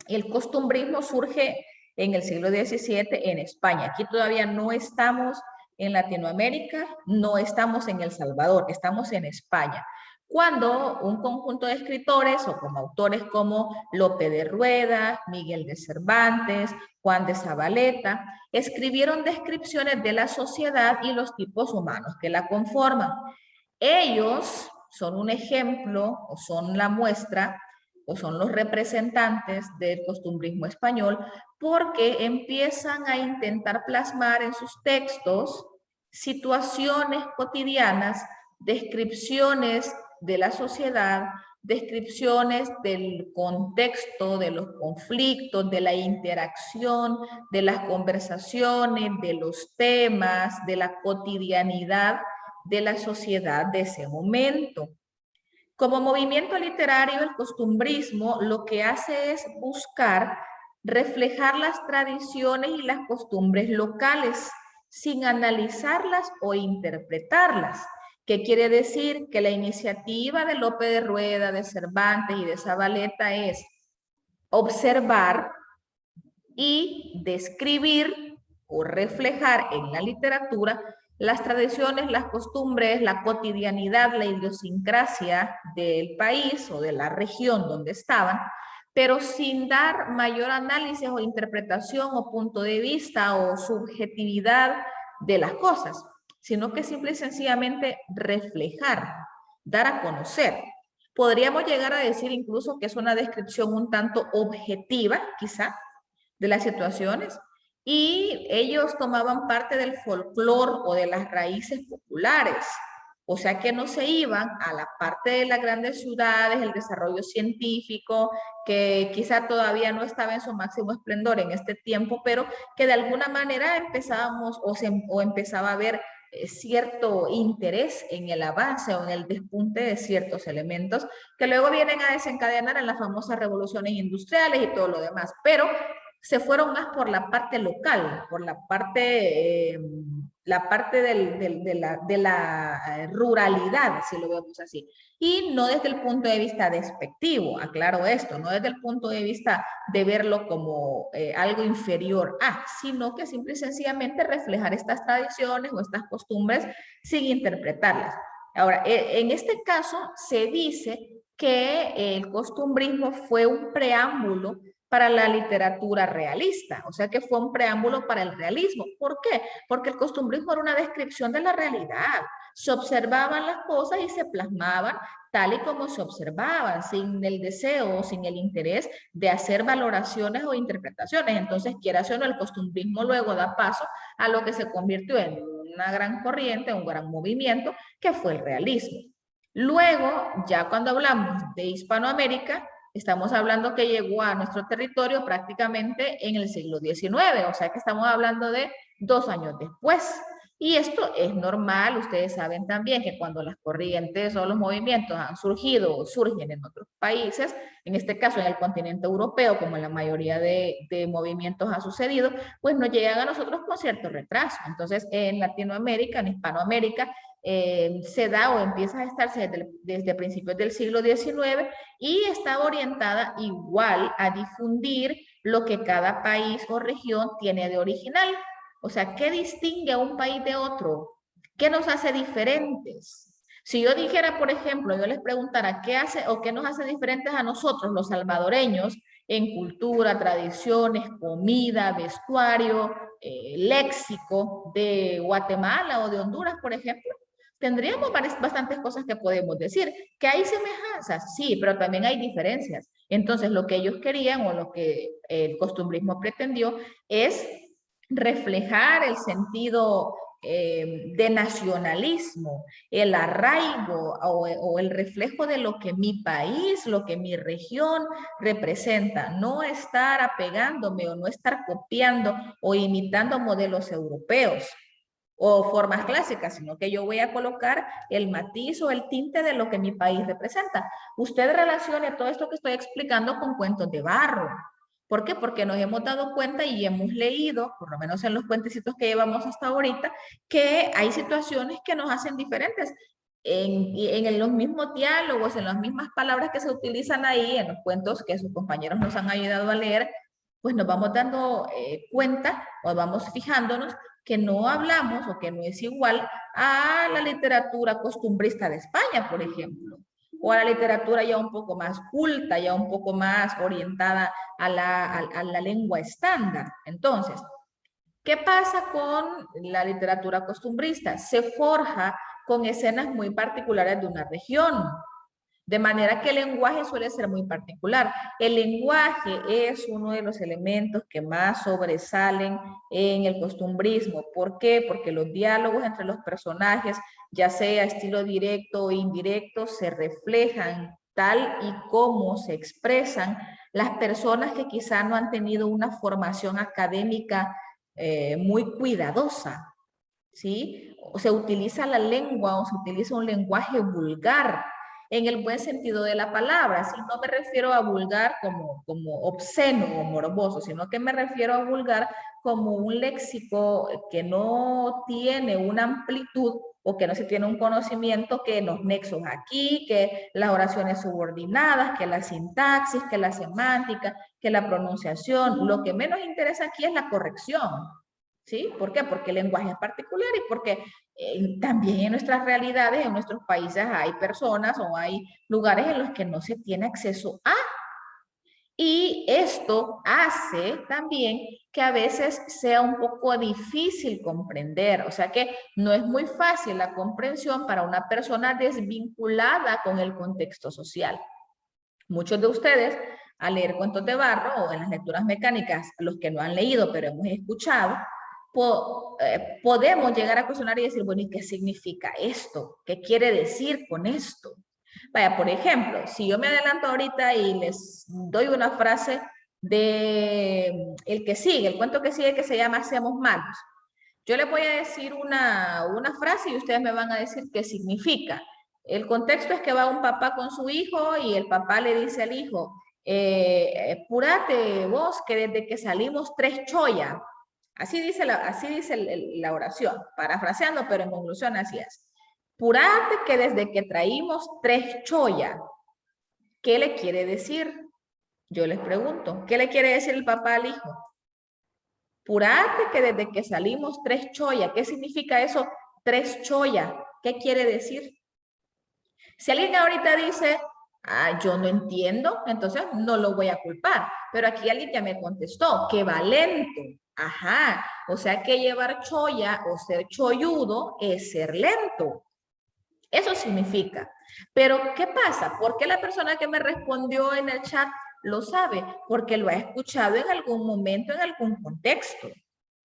A: el costumbrismo surge en el siglo XVII en España. Aquí todavía no estamos en Latinoamérica, no estamos en El Salvador, estamos en España. Cuando un conjunto de escritores o como autores como Lope de Rueda, Miguel de Cervantes, Juan de Zavaleta, escribieron descripciones de la sociedad y los tipos humanos que la conforman. Ellos son un ejemplo o son la muestra o son los representantes del costumbrismo español porque empiezan a intentar plasmar en sus textos situaciones cotidianas, descripciones de la sociedad, descripciones del contexto, de los conflictos, de la interacción, de las conversaciones, de los temas, de la cotidianidad de la sociedad de ese momento. Como movimiento literario, el costumbrismo lo que hace es buscar reflejar las tradiciones y las costumbres locales sin analizarlas o interpretarlas. ¿Qué quiere decir? Que la iniciativa de Lope de Rueda, de Cervantes y de Zavaleta es observar y describir o reflejar en la literatura las tradiciones, las costumbres, la cotidianidad, la idiosincrasia del país o de la región donde estaban, pero sin dar mayor análisis o interpretación o punto de vista o subjetividad de las cosas, sino que simple y sencillamente reflejar, dar a conocer. Podríamos llegar a decir incluso que es una descripción un tanto objetiva, quizá, de las situaciones, y ellos tomaban parte del folclore o de las raíces populares, o sea que no se iban a la parte de las grandes ciudades, el desarrollo científico, que quizá todavía no estaba en su máximo esplendor en este tiempo, pero que de alguna manera empezábamos o empezaba a haber cierto interés en el avance o en el despunte de ciertos elementos que luego vienen a desencadenar en las famosas revoluciones industriales y todo lo demás, pero se fueron más por la parte local, por la parte de la ruralidad, si lo vemos así. Y no desde el punto de vista despectivo, aclaro esto, no desde el punto de vista de verlo como algo inferior a, sino que simple y sencillamente reflejar estas tradiciones o estas costumbres sin interpretarlas. Ahora, en este caso se dice que el costumbrismo fue un preámbulo para la literatura realista, o sea que fue un preámbulo para el realismo. ¿Por qué? Porque el costumbrismo era una descripción de la realidad. Se observaban las cosas y se plasmaban tal y como se observaban, sin el deseo, sin el interés de hacer valoraciones o interpretaciones. Entonces, quieras o no, el costumbrismo luego da paso a lo que se convirtió en una gran corriente, un gran movimiento, que fue el realismo. Luego, ya cuando hablamos de Hispanoamérica, estamos hablando que llegó a nuestro territorio prácticamente en el siglo XIX, o sea que estamos hablando de 2 años después. Y esto es normal, ustedes saben también que cuando las corrientes o los movimientos han surgido o surgen en otros países, en este caso en el continente europeo, como en la mayoría de movimientos ha sucedido, pues nos llegan a nosotros con cierto retraso. Entonces, en Latinoamérica, en Hispanoamérica, se da o empieza a gestarse desde principios del siglo XIX y está orientada igual a difundir lo que cada país o región tiene de original. O sea, ¿qué distingue a un país de otro? ¿Qué nos hace diferentes? Si yo dijera, por ejemplo, yo les preguntara qué hace o qué nos hace diferentes a nosotros, los salvadoreños, en cultura, tradiciones, comida, vestuario, léxico de Guatemala o de Honduras, por ejemplo, tendríamos bastantes cosas que podemos decir. ¿Que hay semejanzas? Sí, pero también hay diferencias. Entonces, lo que ellos querían o lo que el costumbrismo pretendió es reflejar el sentido de nacionalismo, el arraigo o el reflejo de lo que mi país, lo que mi región representa, no estar apegándome o no estar copiando o imitando modelos europeos o formas clásicas, sino que yo voy a colocar el matiz o el tinte de lo que mi país representa. Usted relacione todo esto que estoy explicando con cuentos de barro. ¿Por qué? Porque nos hemos dado cuenta y hemos leído, por lo menos en los cuentecitos que llevamos hasta ahorita, que hay situaciones que nos hacen diferentes. En los mismos diálogos, en las mismas palabras que se utilizan ahí, en los cuentos que sus compañeros nos han ayudado a leer, pues nos vamos dando cuenta o vamos fijándonos que no hablamos o que no es igual a la literatura costumbrista de España, por ejemplo, o a la literatura ya un poco más culta, ya un poco más orientada a la lengua estándar. Entonces, ¿qué pasa con la literatura costumbrista? Se forja con escenas muy particulares de una región. De manera que el lenguaje suele ser muy particular. El lenguaje es uno de los elementos que más sobresalen en el costumbrismo. ¿Por qué? Porque los diálogos entre los personajes, ya sea estilo directo o indirecto, se reflejan tal y como se expresan las personas que quizá no han tenido una formación académica muy cuidadosa, ¿sí? O se utiliza la lengua o se utiliza un lenguaje vulgar, en el buen sentido de la palabra. Si no me refiero a vulgar como obsceno o morboso, sino que me refiero a vulgar como un léxico que no tiene una amplitud o que no se tiene un conocimiento, que los nexos aquí, que las oraciones subordinadas, que la sintaxis, que la semántica, que la pronunciación. Lo que menos interesa aquí es la corrección. ¿Sí? ¿Por qué? Porque el lenguaje es particular y porque también en nuestras realidades, en nuestros países hay personas o hay lugares en los que no se tiene acceso a. Y esto hace también que a veces sea un poco difícil comprender, o sea que no es muy fácil la comprensión para una persona desvinculada con el contexto social. Muchos de ustedes, al leer cuentos de barro o en las lecturas mecánicas, los que no han leído pero hemos escuchado, podemos llegar a cuestionar y decir, bueno, ¿y qué significa esto? ¿Qué quiere decir con esto? Vaya, por ejemplo, si yo me adelanto ahorita y les doy una frase de el que sigue, el cuento que sigue que se llama Seamos malos. Yo les voy a decir una frase y ustedes me van a decir qué significa. El contexto es que va un papá con su hijo y el papá le dice al hijo, púrate vos que desde que salimos 3 choya. Así dice la oración, parafraseando, pero en conclusión así es. Purate que desde que traímos 3 choya. ¿Qué le quiere decir? Yo les pregunto, ¿qué le quiere decir el papá al hijo? Purate que desde que salimos 3 choya. ¿Qué significa eso? 3 choya. ¿Qué quiere decir? Si alguien ahorita dice, yo no entiendo, entonces no lo voy a culpar. Pero aquí alguien ya me contestó, que va lento. Ajá, o sea que llevar choya o ser cholludo es ser lento. Eso significa. Pero, ¿qué pasa? ¿Por qué la persona que me respondió en el chat lo sabe? Porque lo ha escuchado en algún momento, en algún contexto.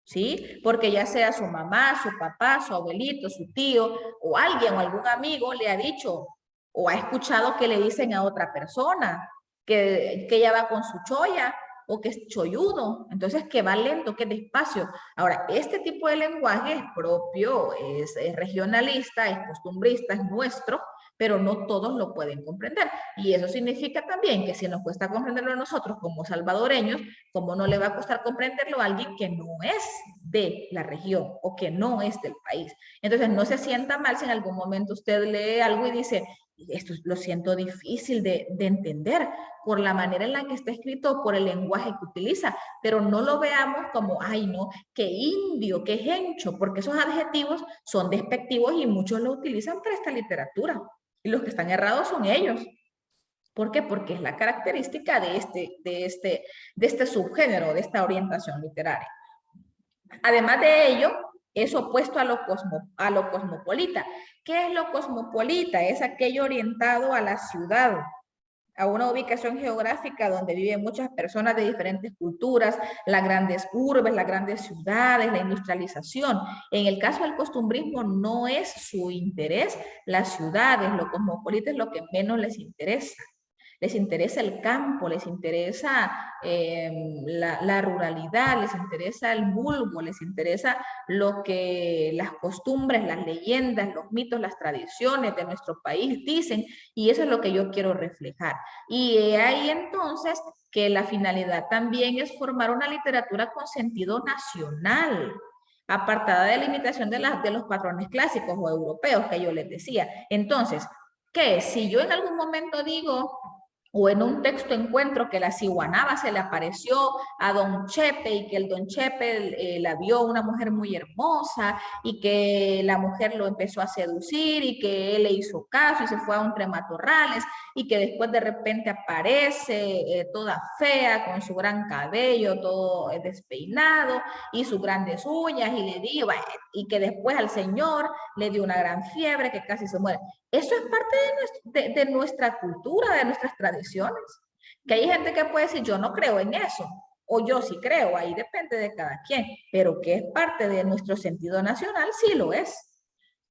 A: ¿Sí? Porque ya sea su mamá, su papá, su abuelito, su tío o alguien o algún amigo le ha dicho o ha escuchado que le dicen a otra persona que ella va con su choya o que es cholludo, entonces que va lento, que despacio. Ahora, este tipo de lenguaje es propio, es regionalista, es costumbrista, es nuestro, pero no todos lo pueden comprender. Y eso significa también que si nos cuesta comprenderlo a nosotros como salvadoreños, ¿cómo no le va a costar comprenderlo a alguien que no es de la región o que no es del país? Entonces, no se sienta mal si en algún momento usted lee algo y dice, esto lo siento difícil de entender por la manera en la que está escrito, por el lenguaje que utiliza, pero no lo veamos como, ay no, qué indio, qué hencho, porque esos adjetivos son despectivos y muchos lo utilizan para esta literatura. Y los que están errados son ellos. ¿Por qué? Porque es la característica de este subgénero, de esta orientación literaria. Además de ello, es opuesto a lo cosmopolita. ¿Qué es lo cosmopolita? Es aquello orientado a la ciudad, a una ubicación geográfica donde viven muchas personas de diferentes culturas, las grandes urbes, las grandes ciudades, la industrialización. En el caso del costumbrismo no es su interés las ciudades, lo cosmopolita es lo que menos les interesa. Les interesa el campo, les interesa la ruralidad, les interesa el vulgo, les interesa lo que las costumbres, las leyendas, los mitos, las tradiciones de nuestro país dicen, y eso es lo que yo quiero reflejar. Y ahí entonces que la finalidad también es formar una literatura con sentido nacional, apartada de la imitación de los patrones clásicos o europeos que yo les decía. Entonces, ¿qué? Si yo en algún momento digo, o en un texto encuentro que la ciguanaba se le apareció a don Chepe y que el don Chepe la vio una mujer muy hermosa y que la mujer lo empezó a seducir y que él le hizo caso y se fue a un matorrales y que después de repente aparece toda fea con su gran cabello todo despeinado y sus grandes uñas y le dio y que después al señor le dio una gran fiebre que casi se muere. Eso es parte de nuestra cultura, de nuestras tradiciones. Que hay gente que puede decir, yo no creo en eso, o yo sí creo, ahí depende de cada quien, pero que es parte de nuestro sentido nacional, sí lo es.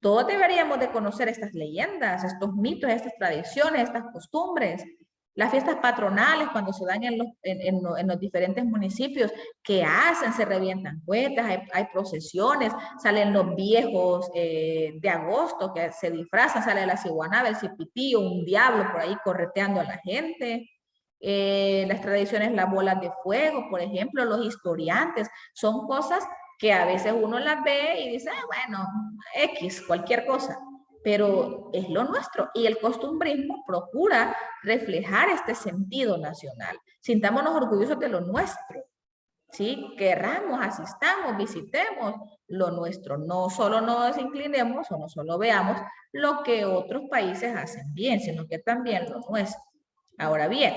A: Todos deberíamos de conocer estas leyendas, estos mitos, estas tradiciones, estas costumbres. Las fiestas patronales, cuando se dan en los diferentes municipios, ¿qué hacen? Se revientan cuetas, hay procesiones, salen los viejos de agosto que se disfrazan, sale la ciguanaba, el cipitío, un diablo por ahí correteando a la gente. Las tradiciones, las bolas de fuego, por ejemplo, los historiantes, son cosas que a veces uno las ve y dice, bueno, X, cualquier cosa, pero es lo nuestro. Y el costumbrismo procura reflejar este sentido nacional. Sintámonos orgullosos de lo nuestro, ¿sí? Querramos, asistamos, visitemos lo nuestro. No solo nos inclinemos o no solo veamos lo que otros países hacen bien, sino que también lo nuestro. Ahora bien,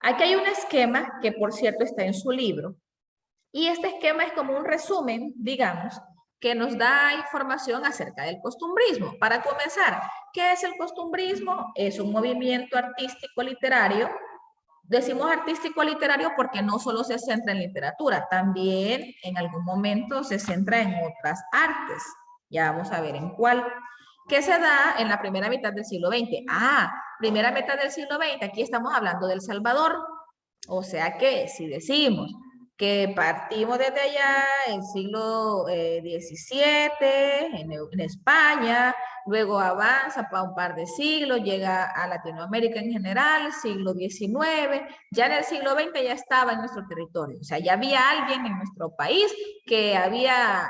A: aquí hay un esquema que, por cierto, está en su libro. Y este esquema es como un resumen, digamos, que nos da información acerca del costumbrismo. Para comenzar, ¿qué es el costumbrismo? Es un movimiento artístico literario. Decimos artístico literario porque no solo se centra en literatura, también en algún momento se centra en otras artes. Ya vamos a ver en cuál. ¿Qué se da en la primera mitad del siglo XX? Primera mitad del siglo XX, aquí estamos hablando del Salvador. O sea que si decimos que partimos desde allá, el siglo XVII, en España, luego avanza para un par de siglos, llega a Latinoamérica en general, siglo XIX, ya en el siglo XX ya estaba en nuestro territorio, o sea, ya había alguien en nuestro país que había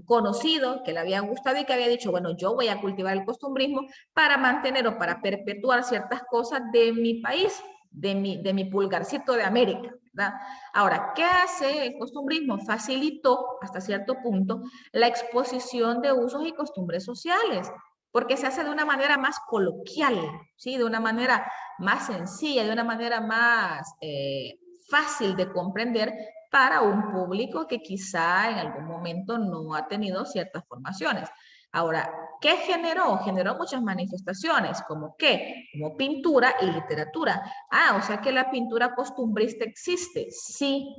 A: conocido, que le había gustado y que había dicho, bueno, yo voy a cultivar el costumbrismo para mantener o para perpetuar ciertas cosas de mi país, de mi pulgarcito de América, ¿verdad? Ahora, ¿qué hace el costumbrismo? Facilitó hasta cierto punto la exposición de usos y costumbres sociales, porque se hace de una manera más coloquial, ¿sí? De una manera más sencilla, de una manera más fácil de comprender para un público que quizá en algún momento no ha tenido ciertas formaciones. Ahora, ¿qué generó? Generó muchas manifestaciones, ¿como qué? Como pintura y literatura. O sea que la pintura costumbrista existe. Sí,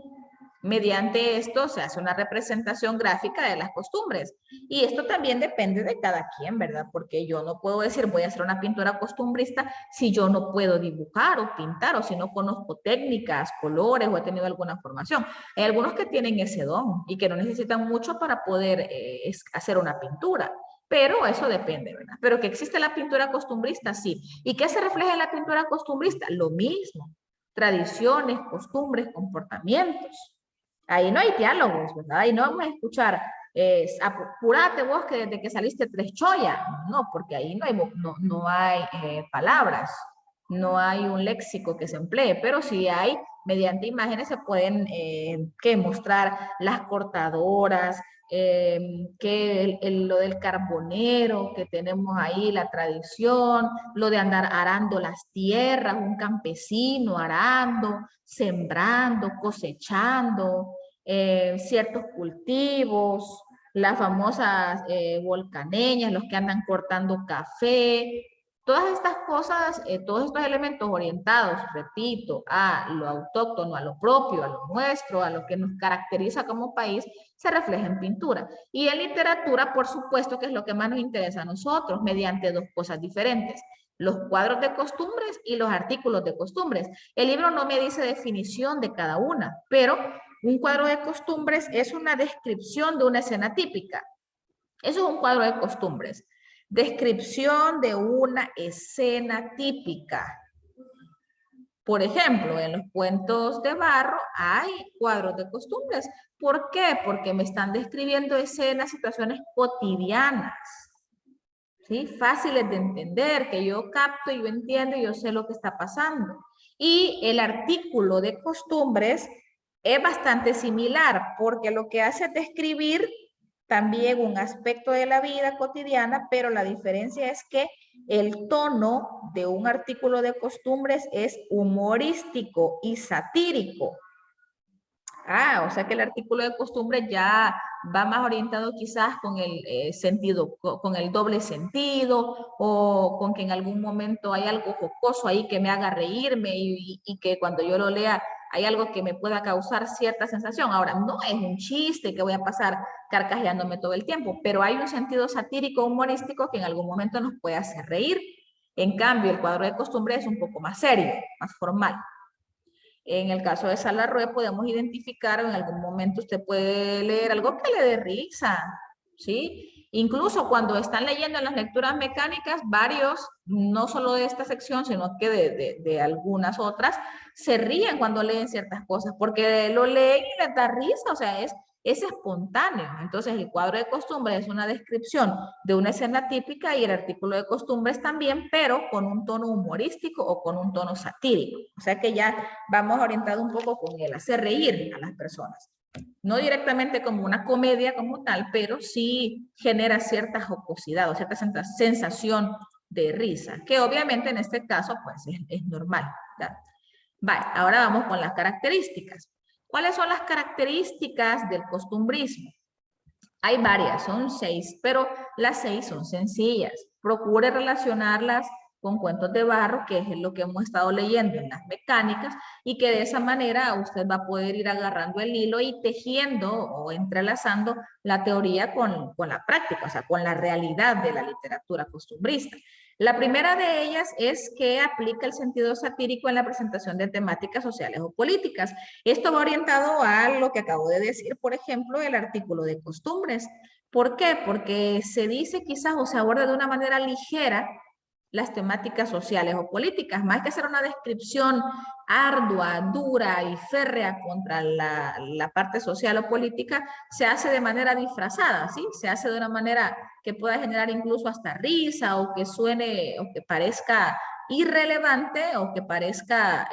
A: mediante esto se hace una representación gráfica de las costumbres. Y esto también depende de cada quien, ¿verdad? Porque yo no puedo decir voy a hacer una pintura costumbrista si yo no puedo dibujar o pintar o si no conozco técnicas, colores o he tenido alguna formación. Hay algunos que tienen ese don y que no necesitan mucho para poder hacer una pintura. Pero eso depende, ¿verdad? Pero que existe la pintura costumbrista, sí. ¿Y qué se refleja en la pintura costumbrista? Lo mismo. Tradiciones, costumbres, comportamientos. Ahí no hay diálogos, ¿verdad? Ahí no vamos a escuchar, apurate vos que desde que saliste tres choya. No, porque ahí no hay palabras, no hay un léxico que se emplee, pero sí hay, mediante imágenes se pueden mostrar las cortadoras, lo del carbonero que tenemos ahí, la tradición, lo de andar arando las tierras, un campesino arando, sembrando, cosechando, ciertos cultivos, las famosas volcaneñas, los que andan cortando café, Todas estas cosas, todos estos elementos orientados, repito, a lo autóctono, a lo propio, a lo nuestro, a lo que nos caracteriza como país, se refleja en pintura. Y en literatura, por supuesto, que es lo que más nos interesa a nosotros, mediante dos cosas diferentes: los cuadros de costumbres y los artículos de costumbres. El libro no me dice definición de cada una, pero un cuadro de costumbres es una descripción de una escena típica. Eso es un cuadro de costumbres. Descripción de una escena típica. Por ejemplo, en los cuentos de Barro hay cuadros de costumbres. ¿Por qué? Porque me están describiendo escenas, situaciones cotidianas, ¿sí? Fáciles de entender, que yo capto, yo entiendo y yo sé lo que está pasando. Y el artículo de costumbres es bastante similar, porque lo que hace es describir también un aspecto de la vida cotidiana, pero la diferencia es que el tono de un artículo de costumbres es humorístico y satírico. O sea que el artículo de costumbres ya va más orientado quizás con el sentido, con el doble sentido, o con que en algún momento hay algo jocoso ahí que me haga reírme y que cuando yo lo lea hay algo que me pueda causar cierta sensación. Ahora, no es un chiste que voy a pasar carcajeándome todo el tiempo, pero hay un sentido satírico, humorístico que en algún momento nos puede hacer reír. En cambio, el cuadro de costumbre es un poco más serio, más formal. En el caso de Salarrué podemos identificar, en algún momento usted puede leer algo que le dé risa, ¿sí? Incluso cuando están leyendo en las lecturas mecánicas, varios, no solo de esta sección, sino que de algunas otras, se ríen cuando leen ciertas cosas, porque lo leen y les da risa, o sea, es espontáneo. Entonces, el cuadro de costumbres es una descripción de una escena típica y el artículo de costumbres también, pero con un tono humorístico o con un tono satírico. O sea que ya vamos orientados un poco con el hacer reír a las personas. No directamente como una comedia como tal, pero sí genera cierta jocosidad o cierta sensación de risa, que obviamente en este caso pues es normal, ¿verdad? Vale, ahora vamos con las características. ¿Cuáles son las características del costumbrismo? Hay varias, son 6, pero las 6 son sencillas. Procure relacionarlas con cuentos de Barro, que es lo que hemos estado leyendo en las mecánicas, y que de esa manera usted va a poder ir agarrando el hilo y tejiendo o entrelazando la teoría con la práctica, o sea, con la realidad de la literatura costumbrista. La primera de ellas es que aplica el sentido satírico en la presentación de temáticas sociales o políticas. Esto va orientado a lo que acabo de decir, por ejemplo, el artículo de costumbres. ¿Por qué? Porque se dice quizás o se aborda de una manera ligera las temáticas sociales o políticas, más que hacer una descripción ardua, dura y férrea contra la parte social o política, se hace de manera disfrazada, ¿sí? Se hace de una manera que pueda generar incluso hasta risa o que suene o que parezca irrelevante o que parezca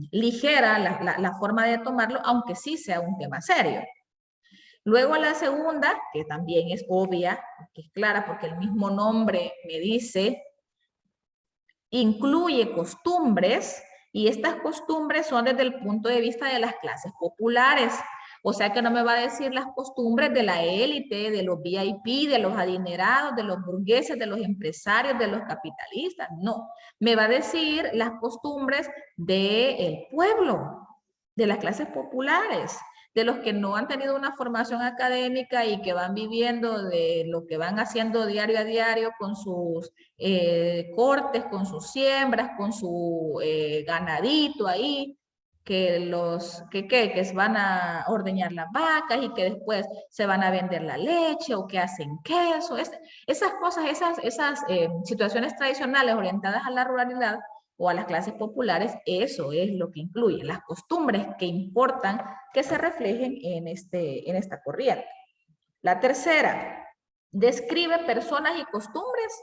A: ligera la forma de tomarlo, aunque sí sea un tema serio. Luego la segunda, que también es obvia, que es clara porque el mismo nombre me dice, incluye costumbres, y estas costumbres son desde el punto de vista de las clases populares. O sea que no me va a decir las costumbres de la élite, de los VIP, de los adinerados, de los burgueses, de los empresarios, de los capitalistas. No, me va a decir las costumbres del pueblo, de las clases populares, de los que no han tenido una formación académica y que van viviendo de lo que van haciendo diario a diario con sus cortes, con sus siembras, con su ganadito ahí, que van a ordeñar las vacas y que después se van a vender la leche o que hacen queso. Esas cosas, esas situaciones tradicionales orientadas a la ruralidad o a las clases populares, eso es lo que incluye, las costumbres que importan que se reflejen en esta corriente. La tercera, describe personas y costumbres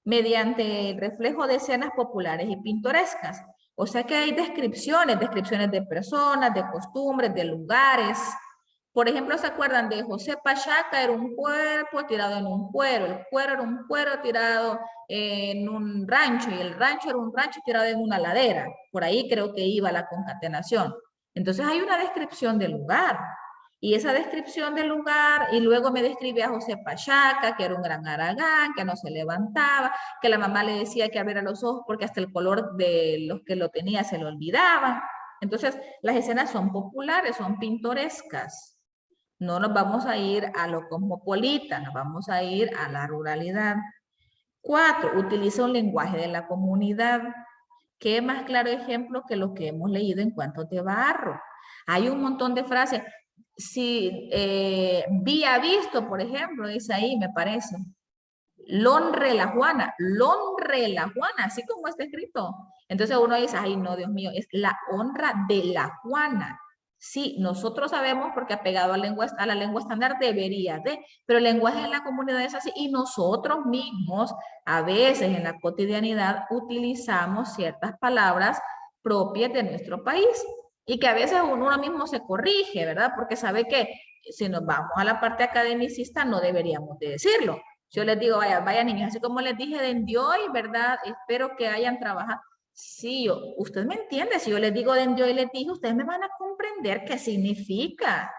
A: mediante el reflejo de escenas populares y pintorescas. O sea que hay descripciones de personas, de costumbres, de lugares. Por ejemplo, ¿se acuerdan de José Pachaca? Era un cuerpo tirado en un cuero, el cuero era un cuero tirado en un rancho y el rancho era un rancho tirado en una ladera. Por ahí creo que iba la concatenación. Entonces hay una descripción del lugar. Y esa descripción del lugar, y luego me describe a José Pachaca, que era un gran haragán, que no se levantaba, que la mamá le decía que abriera los ojos porque hasta el color de los que lo tenía se lo olvidaba. Entonces, las escenas son populares, son pintorescas. No nos vamos a ir a lo cosmopolita, nos vamos a ir a la ruralidad. 4, utiliza un lenguaje de la comunidad. ¿Qué más claro ejemplo que lo que hemos leído en Cuentos de Barro? Hay un montón de frases. Si vía visto, por ejemplo, dice ahí, me parece. Lonre la Juana, así como está escrito. Entonces uno dice, ay no, Dios mío, es la honra de la Juana. Sí, nosotros sabemos porque apegado a la lengua estándar debería de, pero el lenguaje de la comunidad es así y nosotros mismos a veces en la cotidianidad utilizamos ciertas palabras propias de nuestro país y que a veces uno mismo se corrige, ¿verdad? Porque sabe que si nos vamos a la parte academicista no deberíamos de decirlo. Yo les digo, vaya niños, así como les dije de hoy, ¿verdad? Espero que hayan trabajado. Sí, usted me entiende, si yo les digo de hoy les dije, ustedes me van a comprender qué significa.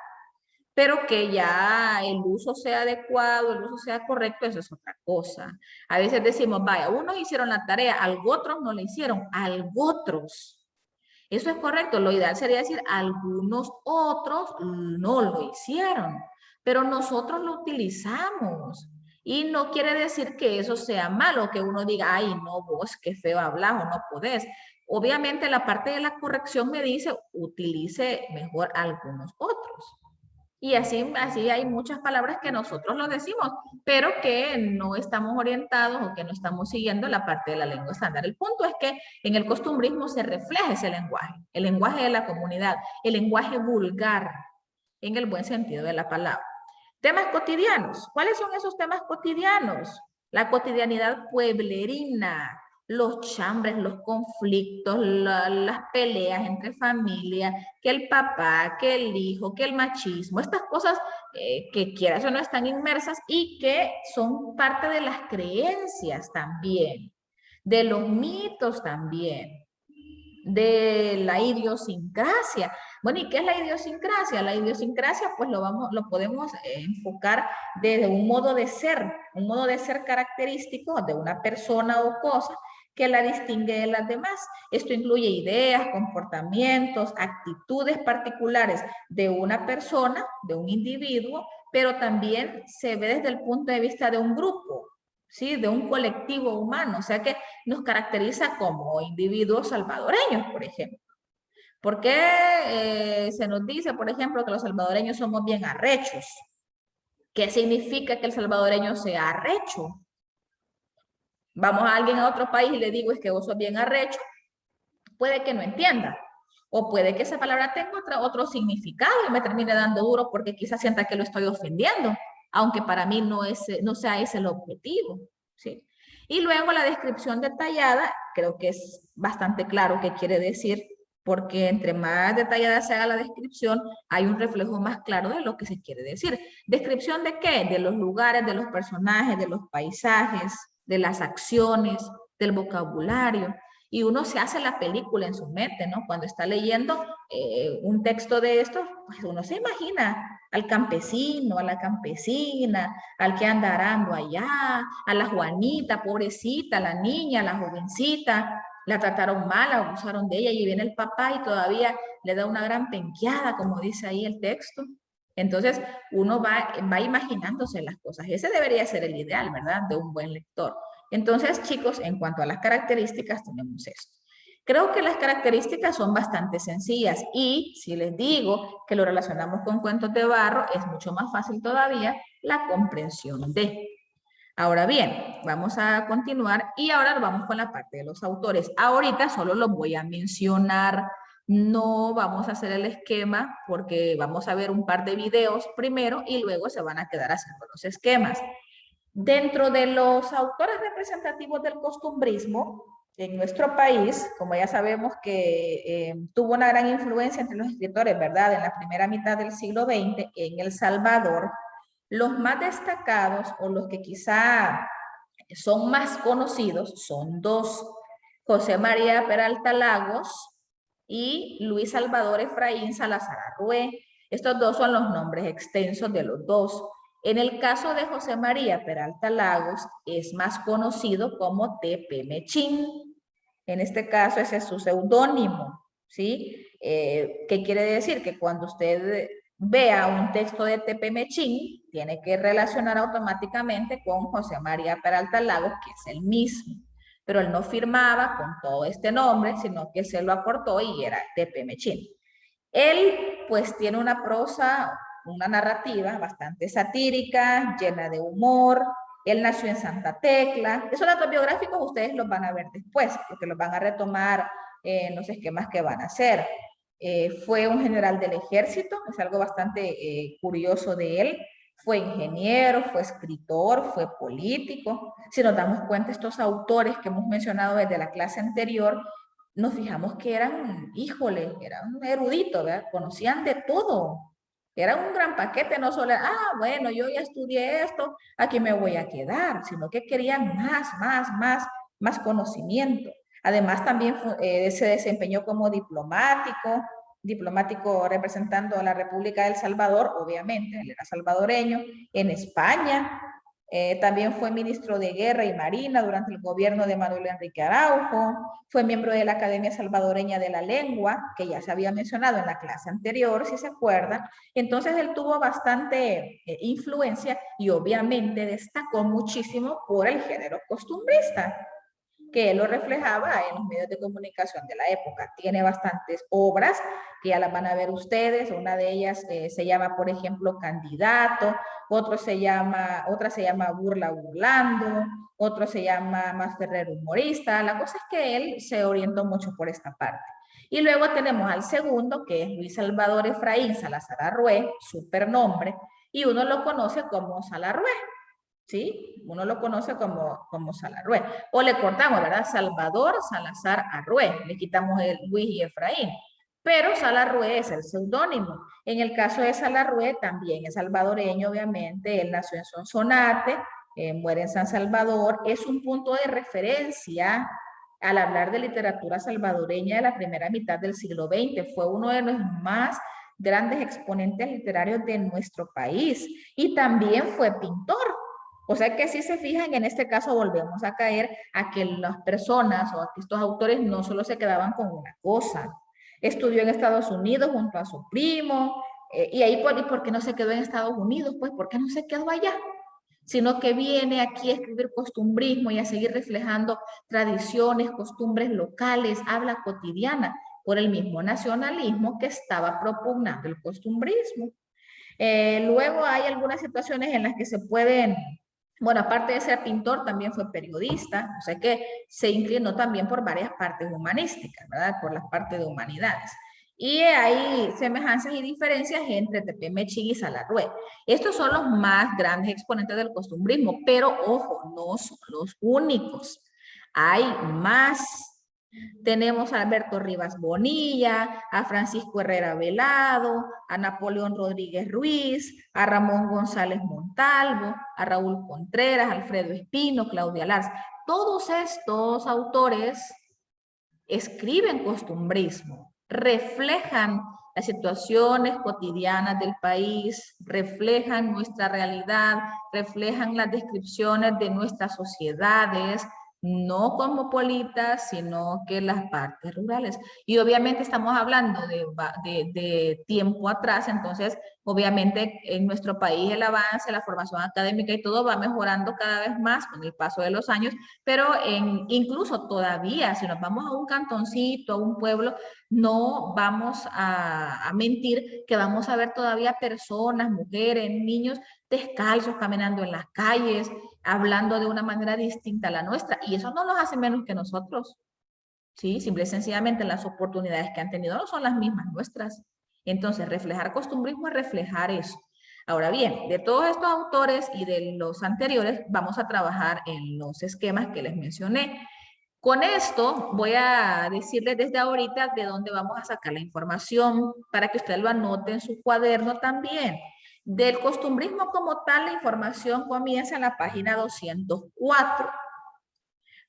A: Pero que ya el uso sea adecuado, el uso sea correcto, eso es otra cosa. A veces decimos, vaya, unos hicieron la tarea, algo otros no la hicieron, algo otros. Eso es correcto, lo ideal sería decir, algunos otros no lo hicieron, pero nosotros lo utilizamos. Y no quiere decir que eso sea malo, que uno diga, ay, no, vos, qué feo hablas o no podés. Obviamente la parte de la corrección me dice, utilice mejor algunos otros. Y así hay muchas palabras que nosotros lo decimos, pero que no estamos orientados o que no estamos siguiendo la parte de la lengua estándar. El punto es que en el costumbrismo se refleja ese lenguaje, el lenguaje de la comunidad, el lenguaje vulgar, en el buen sentido de la palabra. Temas cotidianos. ¿Cuáles son esos temas cotidianos? La cotidianidad pueblerina, los chambres, los conflictos, las peleas entre familias, que el papá, que el hijo, que el machismo, estas cosas que quieras o no están inmersas y que son parte de las creencias también, de los mitos también, de la idiosincrasia. Bueno, ¿y qué es la idiosincrasia? La idiosincrasia, pues lo podemos enfocar desde un modo de ser característico de una persona o cosa que la distingue de las demás. Esto incluye ideas, comportamientos, actitudes particulares de una persona, de un individuo, pero también se ve desde el punto de vista de un grupo, ¿sí? De un colectivo humano, o sea que nos caracteriza como individuos salvadoreños, por ejemplo. ¿Por qué se nos dice, por ejemplo, que los salvadoreños somos bien arrechos? ¿Qué significa que el salvadoreño sea arrecho? Vamos a alguien a otro país y le digo, es que vos sos bien arrecho, puede que no entienda. O puede que esa palabra tenga otro significado y me termine dando duro porque quizás sienta que lo estoy ofendiendo, aunque para mí no sea ese el objetivo, ¿sí? Y luego la descripción detallada, creo que es bastante claro qué quiere decir, porque entre más detallada se haga la descripción, hay un reflejo más claro de lo que se quiere decir. ¿Descripción de qué? De los lugares, de los personajes, de los paisajes, de las acciones, del vocabulario. Y uno se hace la película en su mente, ¿no? Cuando está leyendo un texto de esto, pues uno se imagina al campesino, a la campesina, al que anda arando allá, a la Juanita, pobrecita, la niña, la jovencita, la trataron mal, abusaron de ella y viene el papá y todavía le da una gran penqueada, como dice ahí el texto. Entonces, uno va imaginándose las cosas. Ese debería ser el ideal, ¿verdad? De un buen lector. Entonces, chicos, en cuanto a las características, tenemos esto. Creo que las características son bastante sencillas y si les digo que lo relacionamos con Cuentos de Barro, es mucho más fácil todavía la comprensión de. Ahora bien, vamos a continuar y ahora vamos con la parte de los autores. Ahorita solo los voy a mencionar, no vamos a hacer el esquema porque vamos a ver un par de videos primero y luego se van a quedar haciendo los esquemas. Dentro de los autores representativos del costumbrismo, en nuestro país, como ya sabemos que tuvo una gran influencia entre los escritores, ¿verdad? En la primera mitad del siglo XX, en El Salvador, los más destacados o los que quizá son más conocidos son dos, José María Peralta Lagos y Luis Salvador Efraín Salazar Arrué. Estos dos son los nombres extensos de los dos. En el caso de José María Peralta Lagos, es más conocido como Tepe Mechín. En este caso, ese es su seudónimo, ¿sí? ¿Qué quiere decir? Que cuando usted vea un texto de Tepe Mechín, tiene que relacionar automáticamente con José María Peralta Lagos, que es el mismo. Pero él no firmaba con todo este nombre, sino que se lo acortó y era Tepe Mechín. Él, pues, tiene una prosa, una narrativa bastante satírica, llena de humor. Él nació en Santa Tecla. Esos datos biográficos ustedes los van a ver después, porque los van a retomar en los esquemas que van a hacer. Fue un general del ejército, es algo bastante curioso de él. Fue ingeniero, fue escritor, fue político. Si nos damos cuenta, estos autores que hemos mencionado desde la clase anterior, nos fijamos que eran, híjole, eran eruditos, ¿verdad? Conocían de todo. Era un gran paquete, no solo, bueno, yo ya estudié esto, aquí me voy a quedar, sino que querían más conocimiento. Además, también se desempeñó como diplomático representando a la República de El Salvador, obviamente, él era salvadoreño, en España. También fue ministro de Guerra y Marina durante el gobierno de Manuel Enrique Araujo. Fue miembro de la Academia Salvadoreña de la Lengua, que ya se había mencionado en la clase anterior, si se acuerdan. Entonces, él tuvo bastante influencia y obviamente destacó muchísimo por el género costumbrista, que él lo reflejaba en los medios de comunicación de la época. Tiene bastantes obras que ya las van a ver ustedes. Una de ellas se llama, por ejemplo, Candidato, otra se llama Burla Burlando, otro se llama Más Ferrer Humorista. La cosa es que él se orientó mucho por esta parte. Y luego tenemos al segundo, que es Luis Salvador Efraín Salazar Arrué, supernombre, y uno lo conoce como Salarrué. ¿Sí? Uno lo conoce como Salarrué. O le cortamos, ¿verdad? Salvador Salazar Arrué. Le quitamos el Luis y Efraín. Pero Salarrué es el seudónimo. En el caso de Salarrué, también es salvadoreño, obviamente. Él nació en Sonsonate, muere en San Salvador. Es un punto de referencia al hablar de literatura salvadoreña de la primera mitad del siglo XX. Fue uno de los más grandes exponentes literarios de nuestro país. Y también fue pintor. O sea que si se fijan, en este caso volvemos a caer a que las personas o a que estos autores no solo se quedaban con una cosa. Estudió en Estados Unidos junto a su primo, y ahí, ¿por qué no se quedó en Estados Unidos? Pues, ¿por qué no se quedó allá? Sino que viene aquí a escribir costumbrismo y a seguir reflejando tradiciones, costumbres locales, habla cotidiana, por el mismo nacionalismo que estaba propugnando el costumbrismo. Luego hay algunas situaciones en las que se pueden, bueno, aparte de ser pintor, también fue periodista, o sea que se inclinó también por varias partes humanísticas, ¿verdad? Por las partes de humanidades. Y hay semejanzas y diferencias entre Tepe Mechín y Salarrué. Estos son los más grandes exponentes del costumbrismo, pero ojo, no son los únicos. Hay más. Tenemos a Alberto Rivas Bonilla, a Francisco Herrera Velado, a Napoleón Rodríguez Ruiz, a Ramón González Montalvo, a Raúl Contreras, Alfredo Espino, Claudia Lars. Todos estos autores escriben costumbrismo, reflejan las situaciones cotidianas del país, reflejan nuestra realidad, reflejan las descripciones de nuestras sociedades, no cosmopolitas, sino que las partes rurales. Y obviamente estamos hablando de tiempo atrás, entonces obviamente en nuestro país el avance, la formación académica y todo va mejorando cada vez más con el paso de los años, pero incluso todavía, si nos vamos a un cantoncito, a un pueblo, no vamos a mentir que vamos a ver todavía personas, mujeres, niños descalzos caminando en las calles, hablando de una manera distinta a la nuestra, y eso no los hace menos que nosotros, ¿sí? Simple y sencillamente las oportunidades que han tenido no son las mismas nuestras. Entonces, reflejar costumbrismo es reflejar eso. Ahora bien, de todos estos autores y de los anteriores, vamos a trabajar en los esquemas que les mencioné. Con esto voy a decirles desde ahorita de dónde vamos a sacar la información para que usted lo anote en su cuaderno también. Del costumbrismo como tal, la información comienza en la página 204.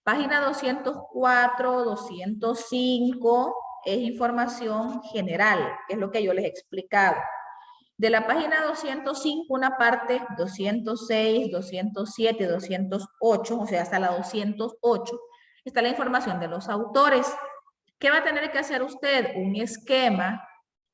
A: Página 204, 205 es información general, que es lo que yo les he explicado. De la página 205, una parte, 206, 207, 208, o sea, hasta la 208, está la información de los autores. ¿Qué va a tener que hacer usted? Un esquema,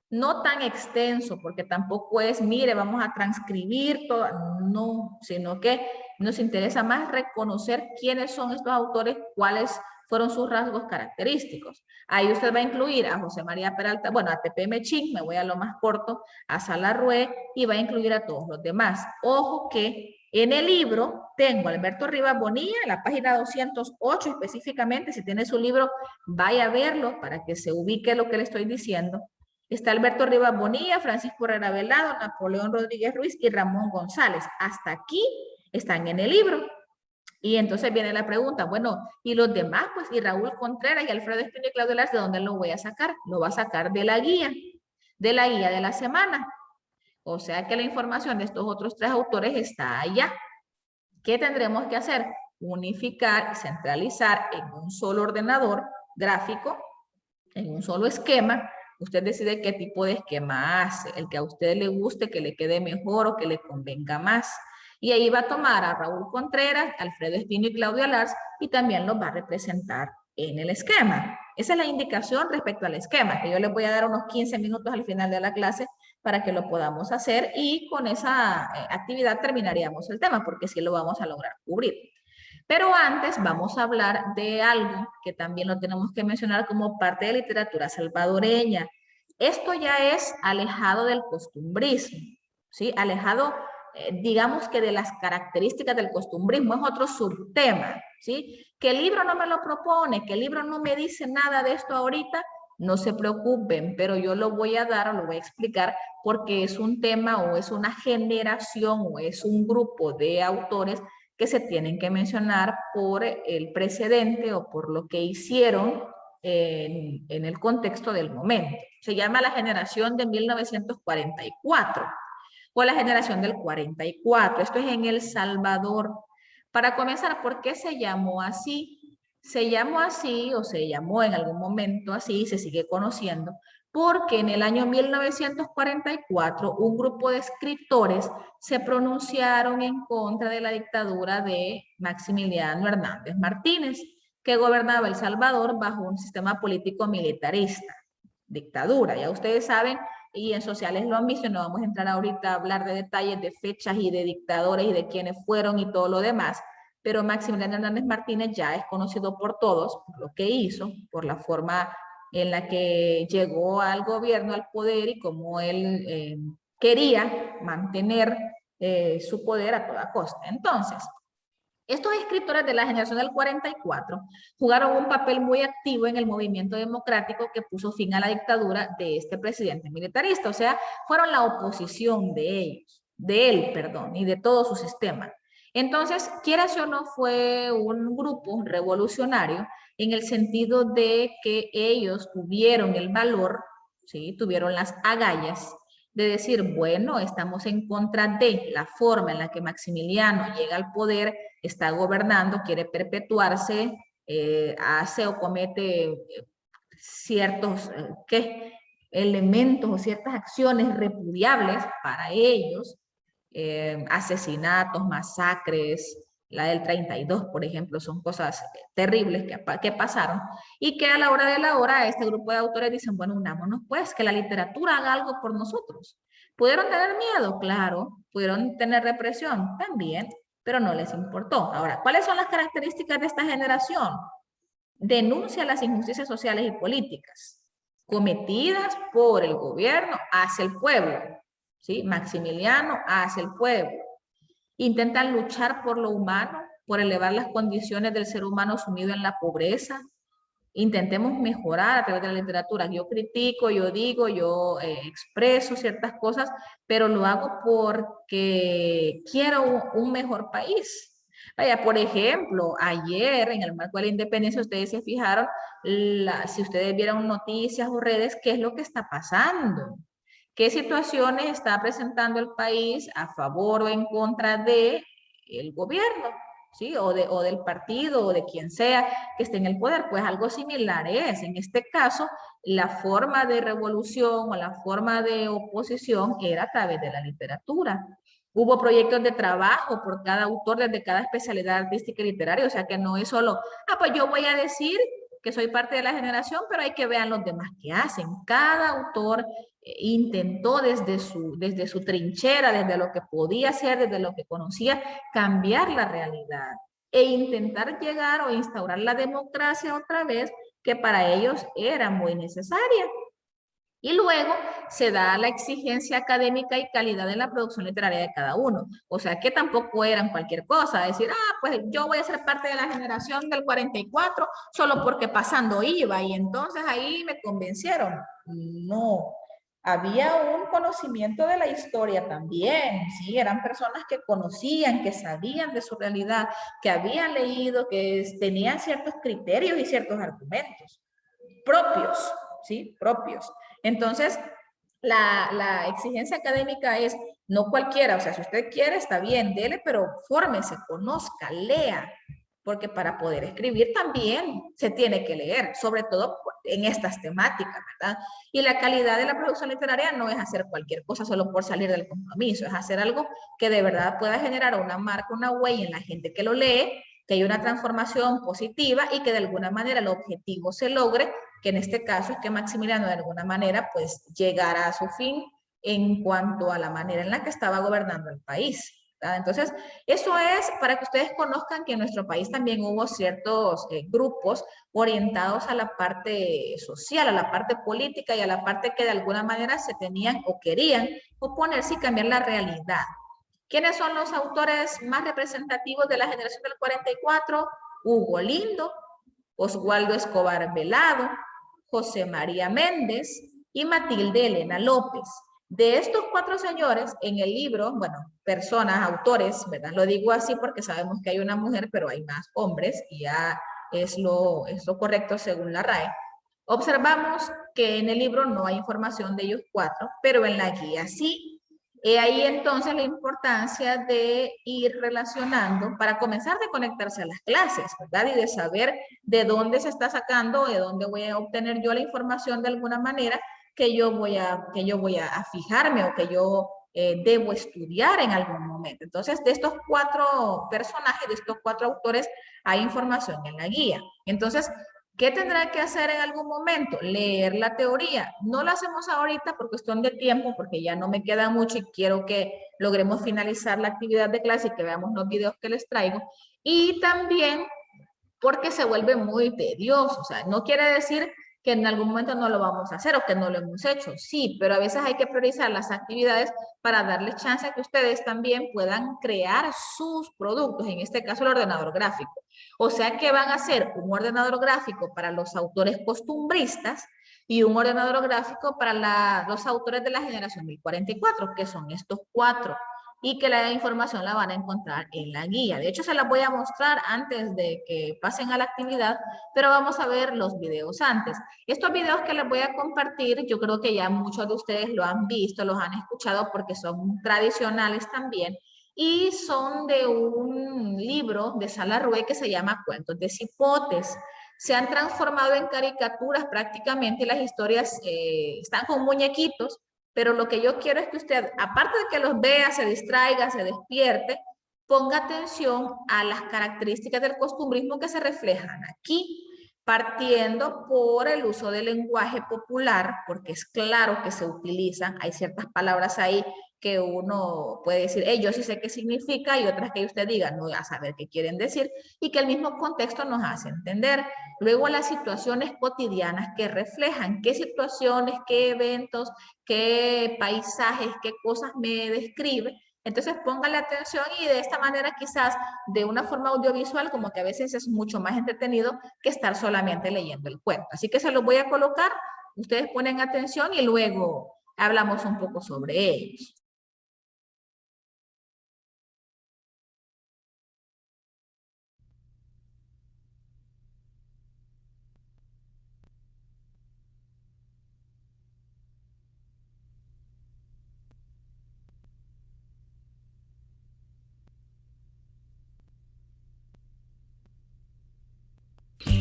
A: no tan extenso, porque tampoco es, mire, vamos a transcribir todo, no, sino que nos interesa más reconocer quiénes son estos autores, cuáles fueron sus rasgos característicos. Ahí usted va a incluir a José María Peralta, bueno, a Pepe Mechín, me voy a lo más corto, a Salarrué, y va a incluir a todos los demás. Ojo que en el libro tengo a Alberto Rivas Bonilla, en la página 208 específicamente, si tiene su libro, vaya a verlo para que se ubique lo que le estoy diciendo. Está Alberto Rivas Bonilla, Francisco Herrera Velado, Napoleón Rodríguez Ruiz y Ramón González. Hasta aquí están en el libro. Y entonces viene la pregunta, bueno, ¿y los demás? Pues, y Raúl Contreras y Alfredo Espino y Claudio Lars, ¿de dónde lo voy a sacar? Lo va a sacar de la guía de la semana. O sea que la información de estos otros tres autores está allá. ¿Qué tendremos que hacer? Unificar y centralizar en un solo ordenador gráfico, en un solo esquema. Usted decide qué tipo de esquema hace, el que a usted le guste, que le quede mejor o que le convenga más. Y ahí va a tomar a Raúl Contreras, Alfredo Espino y Claudia Lars y también los va a representar en el esquema. Esa es la indicación respecto al esquema, que yo les voy a dar unos 15 minutos al final de la clase para que lo podamos hacer y con esa actividad terminaríamos el tema porque sí lo vamos a lograr cubrir. Pero antes vamos a hablar de algo que también lo tenemos que mencionar como parte de literatura salvadoreña. Esto ya es alejado del costumbrismo, ¿sí? Alejado, digamos que de las características del costumbrismo, es otro subtema, ¿sí? Que el libro no me lo propone, que el libro no me dice nada de esto ahorita, no se preocupen, pero yo lo voy a dar o lo voy a explicar porque es un tema o es una generación o es un grupo de autores que se tienen que mencionar por el precedente o por lo que hicieron en el contexto del momento. Se llama la generación de 1944 o la generación del 44. Esto es en El Salvador. Para comenzar, ¿por qué se llamó así? Se llamó así o se llamó en algún momento así, se sigue conociendo, porque en el año 1944 un grupo de escritores se pronunciaron en contra de la dictadura de Maximiliano Hernández Martínez, que gobernaba El Salvador bajo un sistema político militarista, dictadura. Ya ustedes saben, y en sociales lo han visto, no vamos a entrar ahorita a hablar de detalles de fechas y de dictadores y de quiénes fueron y todo lo demás, pero Maximiliano Hernández Martínez ya es conocido por todos, por lo que hizo, por la forma en la que llegó al gobierno, al poder y cómo él quería mantener su poder a toda costa. Entonces, estos escritores de la generación del 44 jugaron un papel muy activo en el movimiento democrático que puso fin a la dictadura de este presidente militarista, o sea, fueron la oposición de ellos, de él, perdón, y de todo su sistema. Entonces, quieras o no, fue un grupo revolucionario en el sentido de que ellos tuvieron el valor, ¿sí? Tuvieron las agallas de decir, bueno, estamos en contra de la forma en la que Maximiliano llega al poder, está gobernando, quiere perpetuarse, hace o comete ciertos elementos o ciertas acciones repudiables para ellos, asesinatos, masacres, la del 32, por ejemplo, son cosas terribles que pasaron y que a la hora de la hora este grupo de autores dicen, bueno, unámonos pues, que la literatura haga algo por nosotros. ¿Pudieron tener miedo? Claro. ¿Pudieron tener represión? También, pero no les importó. Ahora, ¿cuáles son las características de esta generación? Denuncia las injusticias sociales y políticas cometidas por el gobierno hacia el pueblo, ¿sí? Maximiliano hacia el pueblo. Intentan luchar por lo humano, por elevar las condiciones del ser humano sumido en la pobreza. Intentemos mejorar a través de la literatura. Yo critico, yo digo, yo expreso ciertas cosas, pero lo hago porque quiero un mejor país. Vaya, por ejemplo, ayer en el marco de la independencia, ustedes se fijaron, si ustedes vieron noticias o redes, ¿qué es lo que está pasando? ¿Qué situaciones está presentando el país a favor o en contra de el gobierno? ¿sí? O del partido o de quien sea que esté en el poder, pues algo similar es. En este caso, la forma de revolución o la forma de oposición era a través de la literatura. Hubo proyectos de trabajo por cada autor desde cada especialidad artística y literaria, o sea que no es solo, pues yo voy a decir que soy parte de la generación, pero hay que ver los demás que hacen. Cada autor intentó desde su trinchera, desde lo que podía hacer, desde lo que conocía, cambiar la realidad e intentar llegar o instaurar la democracia otra vez, que para ellos era muy necesaria. Y luego se da la exigencia académica y calidad en la producción literaria de cada uno. O sea, que tampoco eran cualquier cosa, decir, pues yo voy a ser parte de la generación del 44 solo porque pasando iba y entonces ahí me convencieron. No, había un conocimiento de la historia también, ¿sí? Eran personas que conocían, que sabían de su realidad, que habían leído, que tenían ciertos criterios y ciertos argumentos propios, ¿sí? Propios. Entonces, la exigencia académica es no cualquiera, o sea, si usted quiere, está bien, dele, pero fórmese, conozca, lea, porque para poder escribir también se tiene que leer, sobre todo en estas temáticas, ¿verdad? Y la calidad de la producción literaria no es hacer cualquier cosa solo por salir del compromiso, es hacer algo que de verdad pueda generar una marca, una huella en la gente que lo lee, que haya una transformación positiva y que de alguna manera el objetivo se logre, que en este caso es que Maximiliano de alguna manera pues llegara a su fin en cuanto a la manera en la que estaba gobernando el país. ¿Verdad? Entonces, eso es para que ustedes conozcan que en nuestro país también hubo ciertos grupos orientados a la parte social, a la parte política y a la parte que de alguna manera se tenían o querían oponerse y cambiar la realidad. ¿Quiénes son los autores más representativos de la generación del 44? Hugo Lindo, Oswaldo Escobar Velado, José María Méndez y Matilde Elena López. De estos 4 señores, en el libro, bueno, personas, autores, ¿verdad? Lo digo así porque sabemos que hay una mujer, pero hay más hombres y ya es lo correcto según la RAE. Observamos que en el libro no hay información de ellos 4, pero en la guía sí. He ahí entonces la importancia de ir relacionando para comenzar de conectarse a las clases, ¿verdad? Y de saber de dónde se está sacando, de dónde voy a obtener yo la información de alguna manera que yo voy a fijarme o que yo debo estudiar en algún momento. Entonces, de estos 4 personajes, de estos 4 autores, hay información en la guía. Entonces, ¿qué tendrá que hacer en algún momento? Leer la teoría. No lo hacemos ahorita por cuestión de tiempo, porque ya no me queda mucho y quiero que logremos finalizar la actividad de clase y que veamos los videos que les traigo. Y también porque se vuelve muy tedioso. O sea, no quiere decir que en algún momento no lo vamos a hacer o que no lo hemos hecho. Sí, pero a veces hay que priorizar las actividades para darles chance a que ustedes también puedan crear sus productos, en este caso el ordenador gráfico. O sea que van a hacer un ordenador gráfico para los autores costumbristas y un ordenador gráfico para los autores de la generación 1044, que son estos 4 y que la información la van a encontrar en la guía. De hecho, se las voy a mostrar antes de que pasen a la actividad, pero vamos a ver los videos antes. Estos videos que les voy a compartir, yo creo que ya muchos de ustedes lo han visto, los han escuchado porque son tradicionales también y son de un libro de Salarrué que se llama Cuentos de Cipotes. Se han transformado en caricaturas prácticamente, las historias están con muñequitos, pero lo que yo quiero es que usted, aparte de que los vea, se distraiga, se despierte, ponga atención a las características del costumbrismo que se reflejan aquí, partiendo por el uso del lenguaje popular, porque es claro que se utilizan, hay ciertas palabras ahí que uno puede decir, yo sí sé qué significa, y otras que usted diga, no, a saber qué quieren decir, y que el mismo contexto nos hace entender. Luego las situaciones cotidianas que reflejan qué situaciones, qué eventos, qué paisajes, qué cosas me describe. Entonces póngale atención y de esta manera quizás de una forma audiovisual como que a veces es mucho más entretenido que estar solamente leyendo el cuento. Así que se los voy a colocar, ustedes ponen atención y luego hablamos un poco sobre ellos.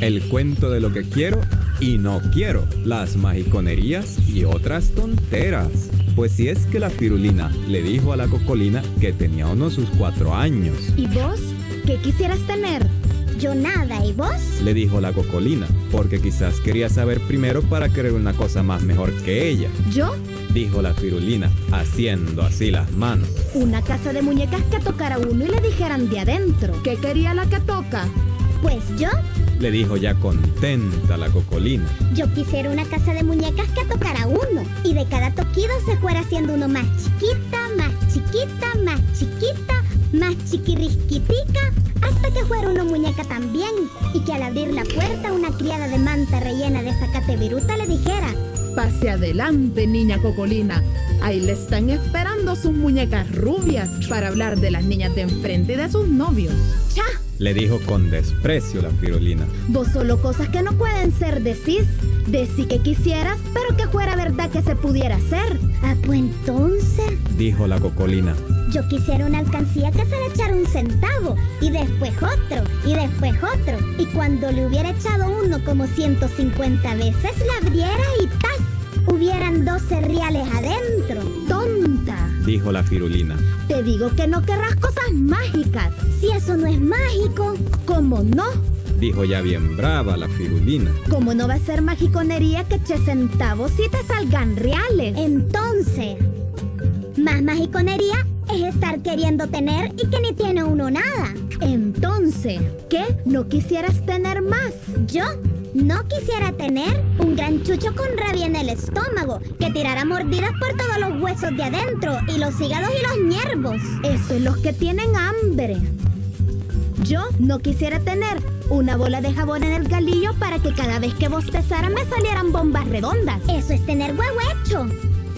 D: el cuento de lo que quiero y no quiero, las magiconerías y otras tonteras. Pues si es que la Firulina le dijo a la Cocolina que tenía unos sus 4 años.
E: ¿Y vos? ¿Qué quisieras tener?
F: Yo nada, ¿y vos?
D: Le dijo la Cocolina, porque quizás quería saber primero para querer una cosa más mejor que ella.
E: ¿Yo?
D: Dijo la Firulina, haciendo así las manos.
E: Una casa de muñecas que tocara uno y le dijeran de adentro. ¿Qué quería la que toca?
F: Pues yo
D: Le dijo ya contenta la Cocolina.
F: quisiera una casa de muñecas que tocara uno y de cada toquido se fuera haciendo uno más chiquita, más chiquita, más chiquita, más chiquirrisquitica, hasta que fuera una muñeca también y que al abrir la puerta una criada de manta rellena de zacate viruta le dijera:
G: Pase adelante, niña Cocolina. Ahí le están esperando sus muñecas rubias para hablar de las niñas de enfrente y de sus novios.
E: ¡Cha!
D: Le dijo con desprecio la Firulina.
E: Vos solo cosas que no pueden ser decís. Decí que quisieras, pero que fuera verdad que se pudiera hacer.
F: Ah, pues entonces
D: Dijo la Cocolina.
F: yo quisiera una alcancía que se le echara 1 centavo y después otro y después otro, y cuando le hubiera echado uno como 150 veces la abriera y ¡tas! Hubieran 12 reales adentro.
E: ¡Tonta!
D: Dijo la Firulina.
E: Te digo que no querrás cosas mágicas.
F: Si eso no es mágico.
E: ¿Cómo no?
D: Dijo ya bien brava la Firulina.
E: ¿Cómo no va a ser magiconería que eche centavos si te salgan reales?
F: Entonces, más magiconería es estar queriendo tener y que ni tiene uno nada.
E: Entonces, ¿qué? ¿No quisieras tener más?
F: Yo no quisiera tener un gran chucho con rabia en el estómago que tirara mordidas por todos los huesos de adentro y los hígados y los nervios.
E: Eso es los que tienen hambre. Yo no quisiera tener una bola de jabón en el galillo para que cada vez que bostezara me salieran bombas redondas.
F: Eso es tener huehuecho.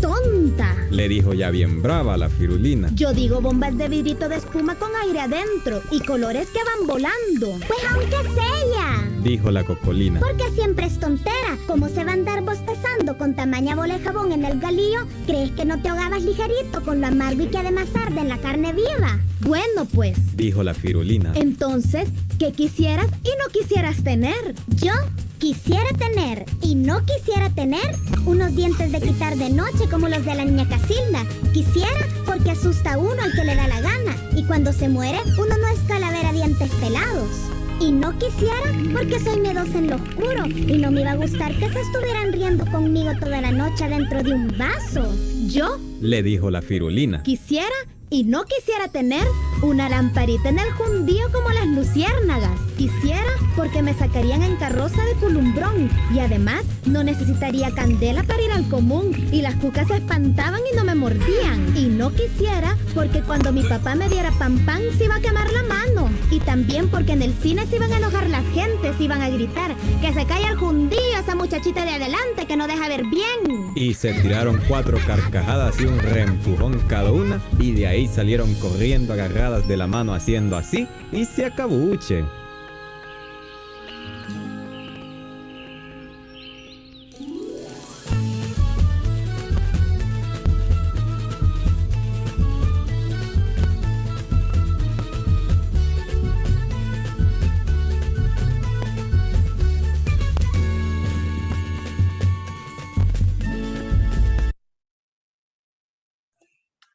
E: ¡Tonta!
D: Le dijo ya bien brava la Firulina.
E: Yo digo bombas de vidrito de espuma con aire adentro y colores que van volando.
F: Pues aunque sea.
D: Dijo la Cocolina.
F: Porque siempre es tontera. ¿Cómo se va a andar bostezando con tamaña bola de jabón en el galillo? ¿Crees que no te ahogabas ligerito con lo amargo y que además arde en la carne viva?
E: Bueno, pues,
D: Dijo la Firulina.
E: entonces, ¿qué quisieras y no quisieras tener?
F: Yo quisiera tener y no quisiera tener unos dientes de quitar de noche como los de la niña Casilda. Quisiera porque asusta a uno al que le da la gana y cuando se muere uno no es calavera dientes pelados. Y no quisiera porque soy miedosa en lo oscuro y no me iba a gustar que se estuvieran riendo conmigo toda la noche dentro de un vaso.
E: Yo
D: Le dijo la Firulina.
E: quisiera y no quisiera tener una lamparita en el jundío como las luciérnagas. Quisiera porque me sacarían en carroza de culumbrón y además no necesitaría candela para ir al común y las cucas se espantaban y no me mordían. Y no quisiera porque cuando mi papá me diera pan se iba a quemar la mano. Y también porque en el cine se iban a enojar la gente, se iban a gritar que se calla el jundío, esa muchachita de adelante que no deja ver bien.
D: Y se tiraron 4 carcajadas y un reempujón cada una y de ahí salieron corriendo agarradas de la mano haciendo así y se acabuche.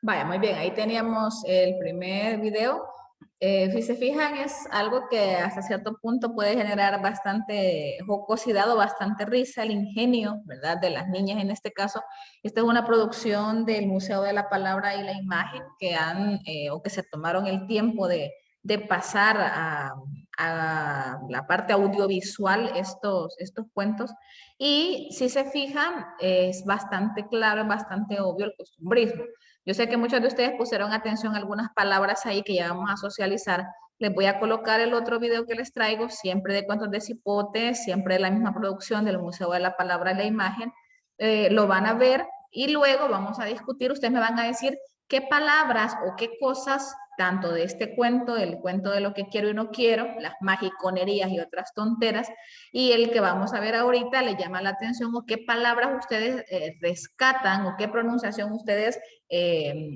A: Vaya, muy bien, ahí teníamos el primer video. Si se fijan, es algo que hasta cierto punto puede generar bastante jocosidad o bastante risa, el ingenio, ¿verdad?, de las niñas en este caso. Esta es una producción del Museo de la Palabra y la Imagen que o que se tomaron el tiempo de pasar a la parte audiovisual estos cuentos. Y si se fijan, es bastante claro, es bastante obvio el costumbrismo. Yo sé que muchos de ustedes pusieron atención a algunas palabras ahí que ya vamos a socializar. Les voy a colocar el otro video que les traigo, siempre de cuentos de cipote, siempre de la misma producción del Museo de la Palabra y la Imagen. Lo van a ver y luego vamos a discutir. Ustedes me van a decir qué palabras o qué cosas tanto de este cuento, el cuento de lo que quiero y no quiero, las magiconerías y otras tonteras, y el que vamos a ver ahorita le llama la atención o qué palabras ustedes rescatan o qué pronunciación ustedes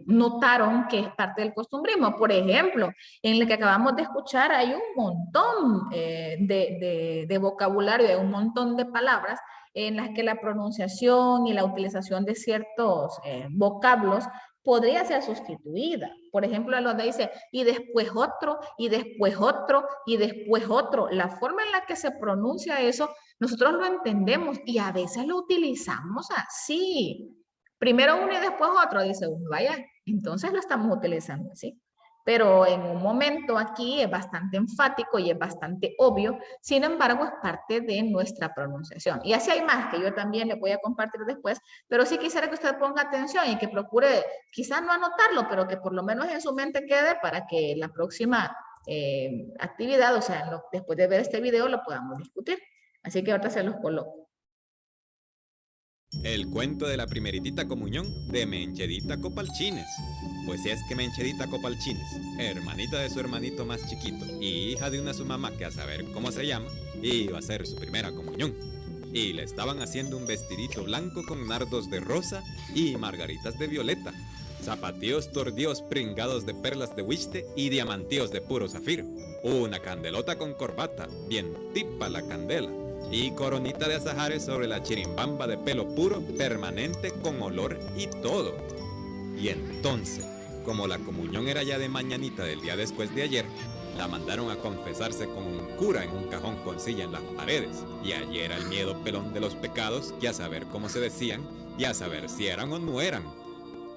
A: notaron que es parte del costumbrismo. Por ejemplo, en el que acabamos de escuchar hay un montón de vocabulario, hay un montón de palabras en las que la pronunciación y la utilización de ciertos vocablos podría ser sustituida. Por ejemplo, donde dice, y después otro, y después otro, y después otro. La forma en la que se pronuncia eso, nosotros lo entendemos y a veces lo utilizamos así. Primero uno y después otro, dice uno, vaya, entonces lo estamos utilizando así. Pero en un momento aquí es bastante enfático y es bastante obvio, sin embargo es parte de nuestra pronunciación. Y así hay más que yo también le voy a compartir después, pero sí quisiera que usted ponga atención y que procure, quizás no anotarlo, pero que por lo menos en su mente quede para que la próxima actividad, o sea, después de ver este video lo podamos discutir. Así que ahorita se los coloco.
D: El cuento de la primeritita comunión de Menchedita Copalchines. Pues si es que Menchedita Copalchines, hermanita de su hermanito más chiquito y hija de una su mamá que a saber cómo se llama, iba a hacer su primera comunión. Y le estaban haciendo un vestidito blanco con nardos de rosa y margaritas de violeta, zapatillos tordíos pringados de perlas de huiste y diamantíos de puro zafiro, una candelota con corbata, bien tipa la candela, y coronita de azahares sobre la chirimbamba de pelo puro, permanente, con olor y todo. Y entonces, como la comunión era ya de mañanita del día después de ayer, la mandaron a confesarse con un cura en un cajón con silla en las paredes. Y allí era el miedo pelón de los pecados, y a saber cómo se decían, y a saber si eran o no eran.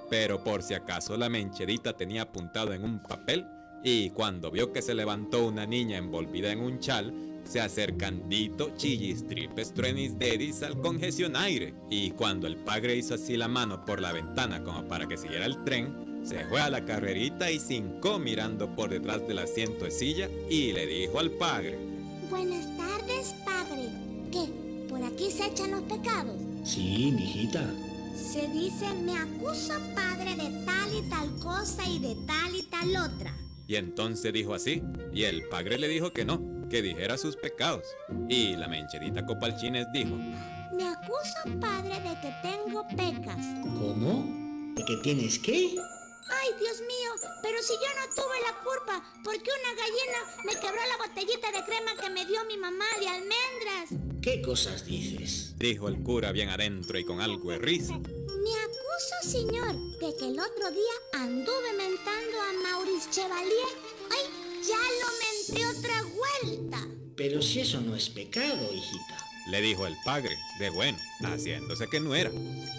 D: Pero por si acaso la Menchedita tenía apuntado en un papel, y cuando vio que se levantó una niña envolvida en un chal, se acercandito chillistripes truenis dedis al congestionaire, y cuando el padre hizo así la mano por la ventana como para que siguiera el tren, se fue a la carrerita y cincó mirando por detrás del asiento de silla y le dijo al padre:
F: Buenas tardes, padre. ¿Qué? ¿Por aquí se echan los pecados?
H: Sí, mijita.
F: Se dice, me acuso, padre, de tal y tal cosa y de tal y tal otra.
D: Y entonces dijo así, y el padre le dijo que no, que dijera sus pecados. Y la Menchedita Copalchines dijo:
F: Me acuso, padre, de que tengo pecas.
H: ¿Cómo? ¿De que tienes qué?
F: Ay, Dios mío, pero si yo no tuve la culpa, porque una gallina me quebró la botellita de crema que me dio mi mamá de almendras.
H: ¿Qué cosas dices?
D: Dijo el cura bien adentro y con algo de risa.
F: Me acuso, señor, de que el otro día anduve mentando a Maurice Chevalier. ¡Ay, ya lo menté otra vuelta!
H: Pero si eso no es pecado, hijita.
D: Le dijo el padre, de bueno, haciéndose que no era.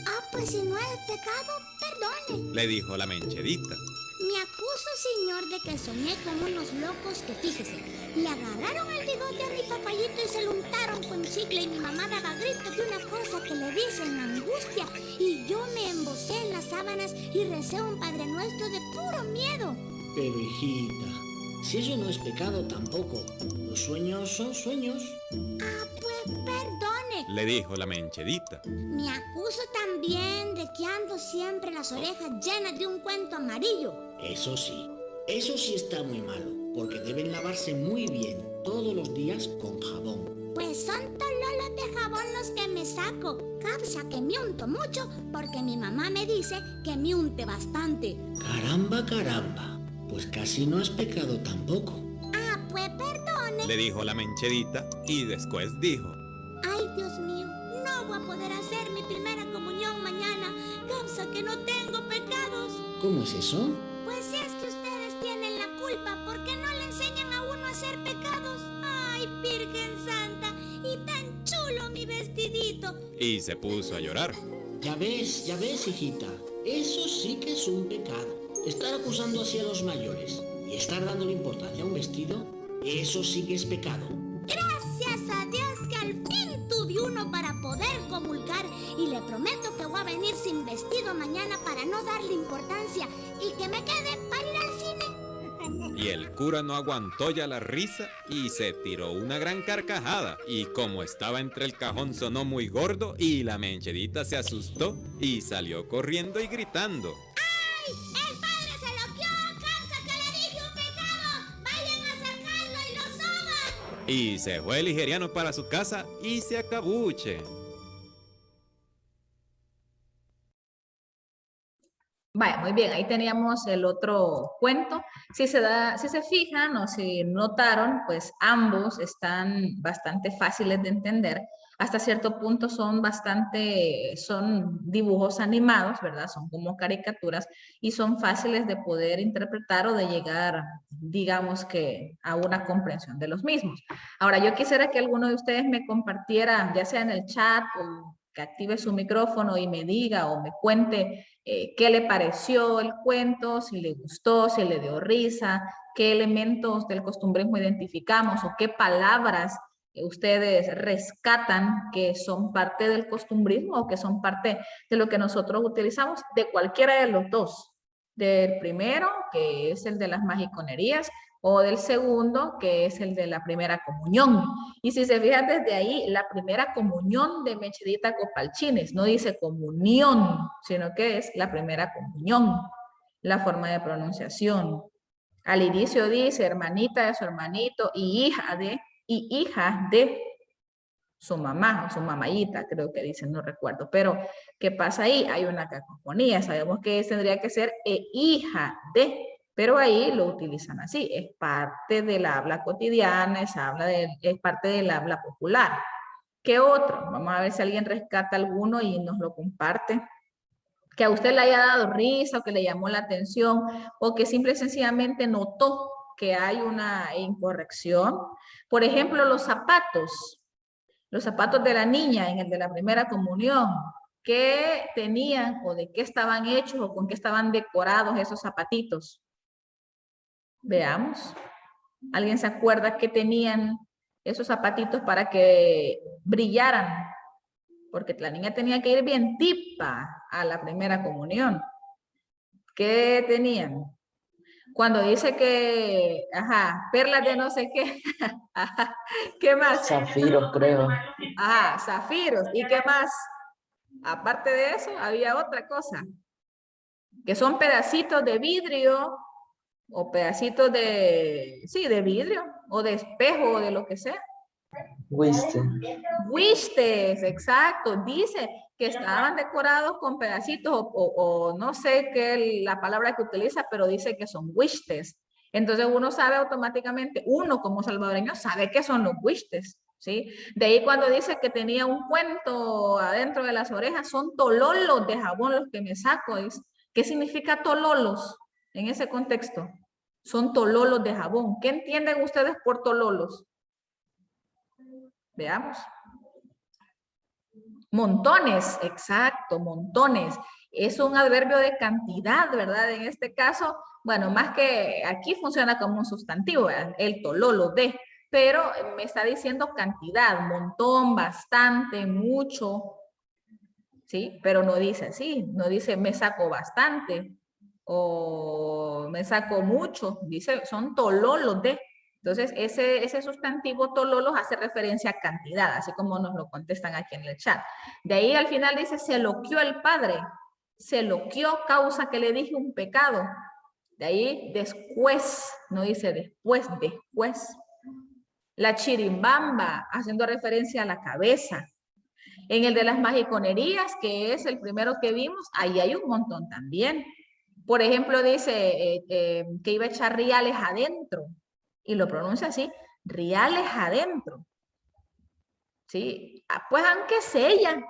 F: Ah, pues si no es pecado, perdone.
D: Le dijo la Menchedita.
F: Me acuso, señor, de que soñé con unos locos que, fíjese, le agarraron el bigote a mi papayito y se lo untaron con chicle, y mi mamá daba gritos de una cosa que le dicen angustia, y yo me embocé en las sábanas y recé un Padre Nuestro de puro miedo.
H: Pero, hijita, si eso no es pecado tampoco. Los sueños son sueños.
F: Ah, pues perdone.
D: Le dijo la Menchedita.
F: Me acuso también de que ando siempre las orejas llenas de un cuento amarillo.
H: Eso sí está muy malo, porque deben lavarse muy bien todos los días con jabón.
F: Pues son tololos de jabón los que me saco. Causa que me unto mucho, porque mi mamá me dice que me unte bastante.
H: Caramba, pues casi no es pecado tampoco.
F: Ah, pues perdone.
D: Le dijo la Menchedita y después dijo:
F: Ay, Dios mío, no voy a poder hacer mi primera comunión mañana. Causa que no tengo pecados.
H: ¿Cómo es eso?
F: Pues es que ustedes tienen la culpa, porque no le enseñan a uno a hacer pecados. Ay, Virgen Santa, y tan chulo mi vestidito.
D: Y se puso a llorar.
H: Ya ves, hijita. Eso sí que es un pecado. Estar acusando así a los mayores y estar dándole importancia a un vestido, eso sí que es pecado.
F: Gracias a Dios que al fin tuve uno para poder comulgar, y le prometo que voy a venir sin vestido mañana para no darle importancia y que me quede para ir al cine.
D: Y el cura no aguantó ya la risa y se tiró una gran carcajada, y como estaba entre el cajón sonó muy gordo y la Menchedita se asustó y salió corriendo y gritando:
F: ¡Ay! ¡El padre se loqueó! ¡Causa que le
D: Y se fue el nigeriano para su casa y se acabuche.
A: Vaya, muy bien, ahí teníamos el otro cuento. Si se fijan o si notaron, pues ambos están bastante fáciles de entender. Hasta cierto punto son dibujos animados, ¿verdad? Son como caricaturas y son fáciles de poder interpretar o de llegar, digamos que, a una comprensión de los mismos. Ahora, yo quisiera que alguno de ustedes me compartiera, ya sea en el chat o que active su micrófono y me diga o me cuente qué le pareció el cuento, si le gustó, si le dio risa, qué elementos del costumbrismo identificamos o qué palabras ustedes rescatan que son parte del costumbrismo o que son parte de lo que nosotros utilizamos, de cualquiera de los dos. Del primero, que es el de las magiconerías, o del segundo, que es el de la primera comunión. Y si se fijan desde ahí, la primera comunión de Menchedita Copalchines, no dice comunión, sino que es la primera comunión, la forma de pronunciación. Al inicio dice hermanita de su hermanito y hija de su mamá o su mamayita, creo que dicen, no recuerdo. Pero, ¿qué pasa ahí? Hay una cacofonía, sabemos que tendría que ser hija de, pero ahí lo utilizan así, es parte del habla cotidiana, es parte del habla popular. ¿Qué otro? Vamos a ver si alguien rescata alguno y nos lo comparte. Que a usted le haya dado risa o que le llamó la atención o que simple y sencillamente notó que hay una incorrección. Por ejemplo, los zapatos de la niña en el de la primera comunión. ¿Qué tenían o de qué estaban hechos o con qué estaban decorados esos zapatitos? Veamos. ¿Alguien se acuerda qué tenían esos zapatitos para que brillaran? Porque la niña tenía que ir bien tipa a la primera comunión. ¿Qué tenían? Cuando dice que, perlas de no sé qué. ¿Qué más?
B: Zafiros, creo.
A: Zafiros. ¿Y qué más? Aparte de eso, había otra cosa. Que son pedacitos de vidrio o pedacitos de vidrio o de espejo o de lo que sea. Wistes, exacto. Dice que estaban decorados con pedacitos o no sé qué es la palabra que utiliza, pero dice que son wistes. Entonces uno sabe automáticamente, uno como salvadoreño sabe que son los wistes, ¿sí? De ahí cuando dice que tenía un cuento adentro de las orejas, son tololos de jabón los que me saco. ¿Qué significa tololos en ese contexto? Son tololos de jabón. ¿Qué entienden ustedes por tololos? Veamos. Montones, exacto, montones. Es un adverbio de cantidad, ¿verdad? En este caso, bueno, más que aquí funciona como un sustantivo, ¿verdad? El tololo de, pero me está diciendo cantidad, montón, bastante, mucho, ¿sí? Pero no dice así, no dice me saco bastante o me saco mucho, dice son tololos de. Entonces, ese sustantivo tololos hace referencia a cantidad, así como nos lo contestan aquí en el chat. De ahí al final dice, se loquió el padre. Se loquió causa que le dije un pecado. De ahí, después, no dice después, después. La chirimbamba, haciendo referencia a la cabeza. En el de las magiconerías, que es el primero que vimos, ahí hay un montón también. Por ejemplo, dice que iba a echar reales adentro. Y lo pronuncia así, reales adentro. ¿Sí? Pues aunque sella.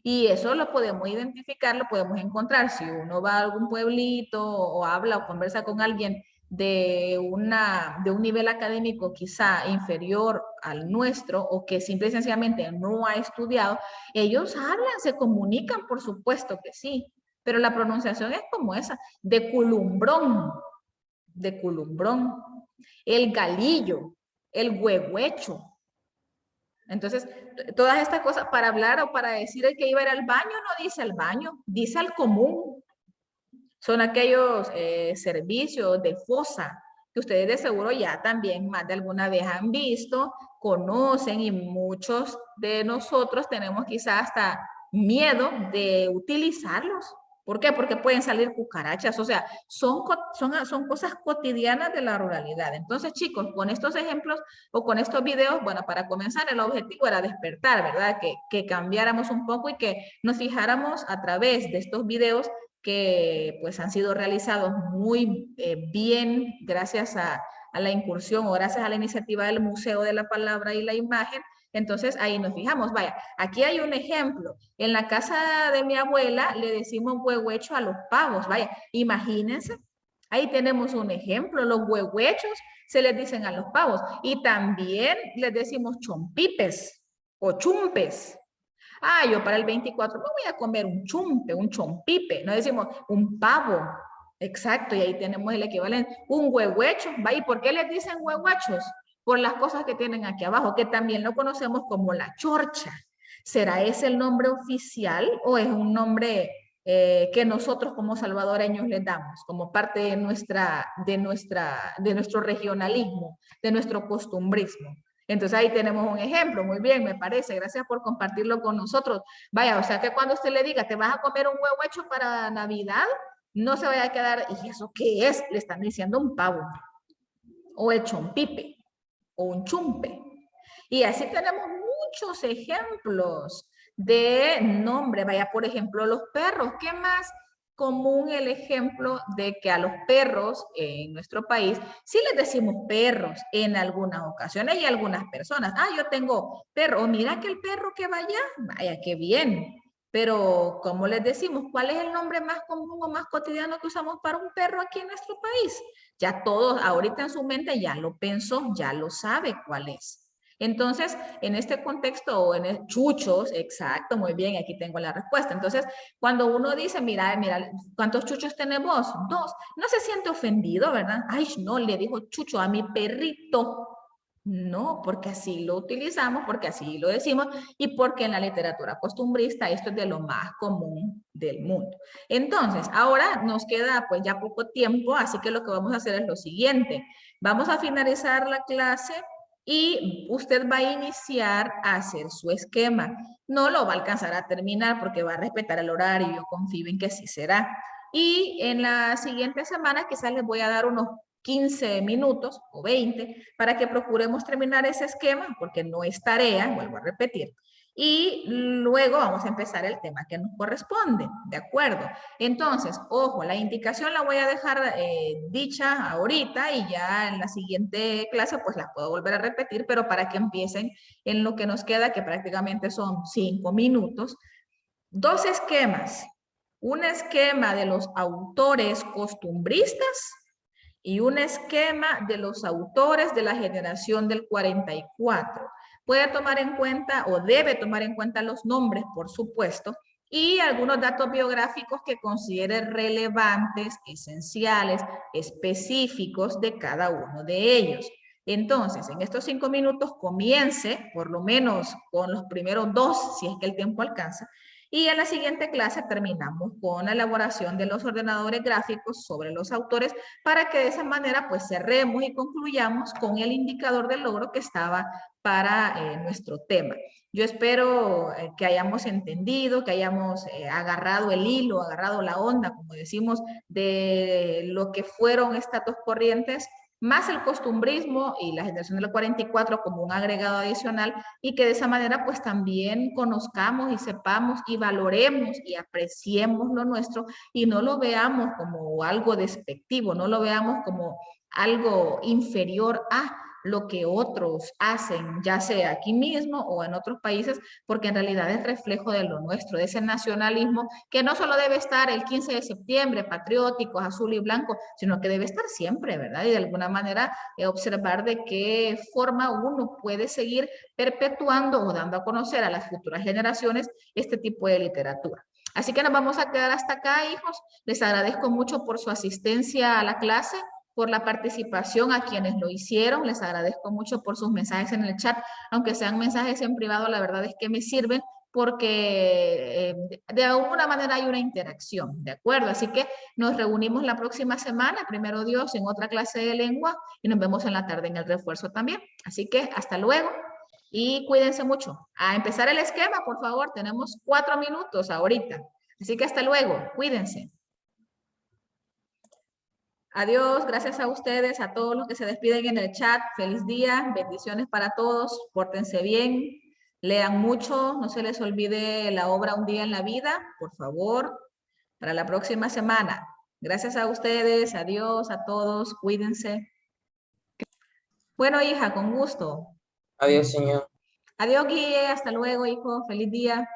A: Y eso lo podemos identificar, lo podemos encontrar. Si uno va a algún pueblito o habla o conversa con alguien de un nivel académico quizá inferior al nuestro o que simple y sencillamente no ha estudiado, ellos hablan, se comunican, por supuesto que sí. Pero la pronunciación es como esa, de culumbrón. El galillo, el huehuecho. Entonces, todas estas cosas para hablar o para decir el que iba a ir al baño, no dice al baño, dice al común. Son aquellos servicios de fosa que ustedes de seguro ya también más de alguna vez han visto, conocen y muchos de nosotros tenemos quizás hasta miedo de utilizarlos. ¿Por qué? Porque pueden salir cucarachas, o sea, son cosas cotidianas de la ruralidad. Entonces, chicos, con estos ejemplos o con estos videos, bueno, para comenzar, el objetivo era despertar, ¿verdad? Que cambiáramos un poco y que nos fijáramos a través de estos videos que pues han sido realizados muy bien gracias a la incursión o gracias a la iniciativa del Museo de la Palabra y la Imagen. Entonces ahí nos fijamos, vaya, aquí hay un ejemplo. En la casa de mi abuela le decimos huehuecho a los pavos, vaya, imagínense. Ahí tenemos un ejemplo, los huehuechos se les dicen a los pavos y también les decimos chompipes o chumpes. Ah, yo para el 24 me voy a comer un chumpe, un chompipe, no decimos un pavo. Exacto, y ahí tenemos el equivalente, un huehuecho, ¿va? ¿Y por qué les dicen huehuechos? Por las cosas que tienen aquí abajo, que también lo conocemos como la chorcha. ¿Será ese el nombre oficial o es un nombre que nosotros como salvadoreños le damos como parte de nuestro regionalismo, de nuestro costumbrismo? Entonces ahí tenemos un ejemplo, muy bien, me parece, gracias por compartirlo con nosotros. Vaya, o sea que cuando usted le diga, ¿te vas a comer un huevo hecho para Navidad? No se vaya a quedar, ¿y eso qué es? Le están diciendo un pavo, o el chompipe, o un chumpe. Y así tenemos muchos ejemplos de nombre. Vaya, por ejemplo, los perros. ¿Qué más común el ejemplo de que a los perros en nuestro país sí les decimos perros en algunas ocasiones y algunas personas? Ah, yo tengo perro. Mira que el perro que vaya, vaya, qué bien. Pero, ¿cómo les decimos? ¿Cuál es el nombre más común o más cotidiano que usamos para un perro aquí en nuestro país? Ya todos, ahorita en su mente ya lo pensó, ya lo sabe cuál es. Entonces, en este contexto, o en el chuchos, exacto, muy bien, aquí tengo la respuesta. Entonces, cuando uno dice, mira, ¿cuántos chuchos tenemos? 2. No se siente ofendido, ¿verdad? Ay, no, le dijo chucho a mi perrito. No, porque así lo utilizamos, porque así lo decimos y porque en la literatura costumbrista esto es de lo más común del mundo. Entonces, ahora nos queda pues ya poco tiempo, así que lo que vamos a hacer es lo siguiente. Vamos a finalizar la clase y usted va a iniciar a hacer su esquema. No lo va a alcanzar a terminar porque va a respetar el horario, yo confío en que sí será. Y en la siguiente semana quizás les voy a dar unos 15 minutos o 20 para que procuremos terminar ese esquema, porque no es tarea, vuelvo a repetir. Y luego vamos a empezar el tema que nos corresponde, ¿de acuerdo? Entonces, ojo, la indicación la voy a dejar dicha ahorita y ya en la siguiente clase pues la puedo volver a repetir, pero para que empiecen en lo que nos queda, que prácticamente son 5 minutos. 2 esquemas. Un esquema de los autores costumbristas y un esquema de los autores de la generación del 44. Puede tomar en cuenta o debe tomar en cuenta los nombres, por supuesto, y algunos datos biográficos que considere relevantes, esenciales, específicos de cada uno de ellos. Entonces, en estos 5 minutos comience, por lo menos con los primeros 2, si es que el tiempo alcanza, y en la siguiente clase terminamos con la elaboración de los ordenadores gráficos sobre los autores para que de esa manera pues cerremos y concluyamos con el indicador de logro que estaba para nuestro tema. Yo espero que hayamos entendido, que hayamos agarrado el hilo, agarrado la onda, como decimos, de lo que fueron estas 2 corrientes, más el costumbrismo y la generación del 44 como un agregado adicional, y que de esa manera pues también conozcamos y sepamos y valoremos y apreciemos lo nuestro y no lo veamos como algo despectivo, no lo veamos como algo inferior a lo que otros hacen, ya sea aquí mismo o en otros países, porque en realidad es reflejo de lo nuestro, de ese nacionalismo que no solo debe estar el 15 de septiembre, patrióticos, azul y blanco, sino que debe estar siempre, ¿verdad? Y de alguna manera observar de qué forma uno puede seguir perpetuando o dando a conocer a las futuras generaciones este tipo de literatura. Así que nos vamos a quedar hasta acá, hijos. Les agradezco mucho por su asistencia a la clase, por la participación a quienes lo hicieron. Les agradezco mucho por sus mensajes en el chat, aunque sean mensajes en privado, la verdad es que me sirven porque de alguna manera hay una interacción, ¿de acuerdo? Así que nos reunimos la próxima semana, primero Dios, en otra clase de lengua y nos vemos en la tarde en el refuerzo también. Así que hasta luego y cuídense mucho. A empezar el esquema, por favor, tenemos 4 minutos ahorita. Así que hasta luego, cuídense. Adiós, gracias a ustedes, a todos los que se despiden en el chat. Feliz día, bendiciones para todos, pórtense bien, lean mucho, no se les olvide la obra Un día en la vida, por favor, para la próxima semana. Gracias a ustedes, adiós a todos, cuídense. Bueno, hija, con gusto.
B: Adiós, señor.
A: Adiós, Guille, hasta luego, hijo, feliz día.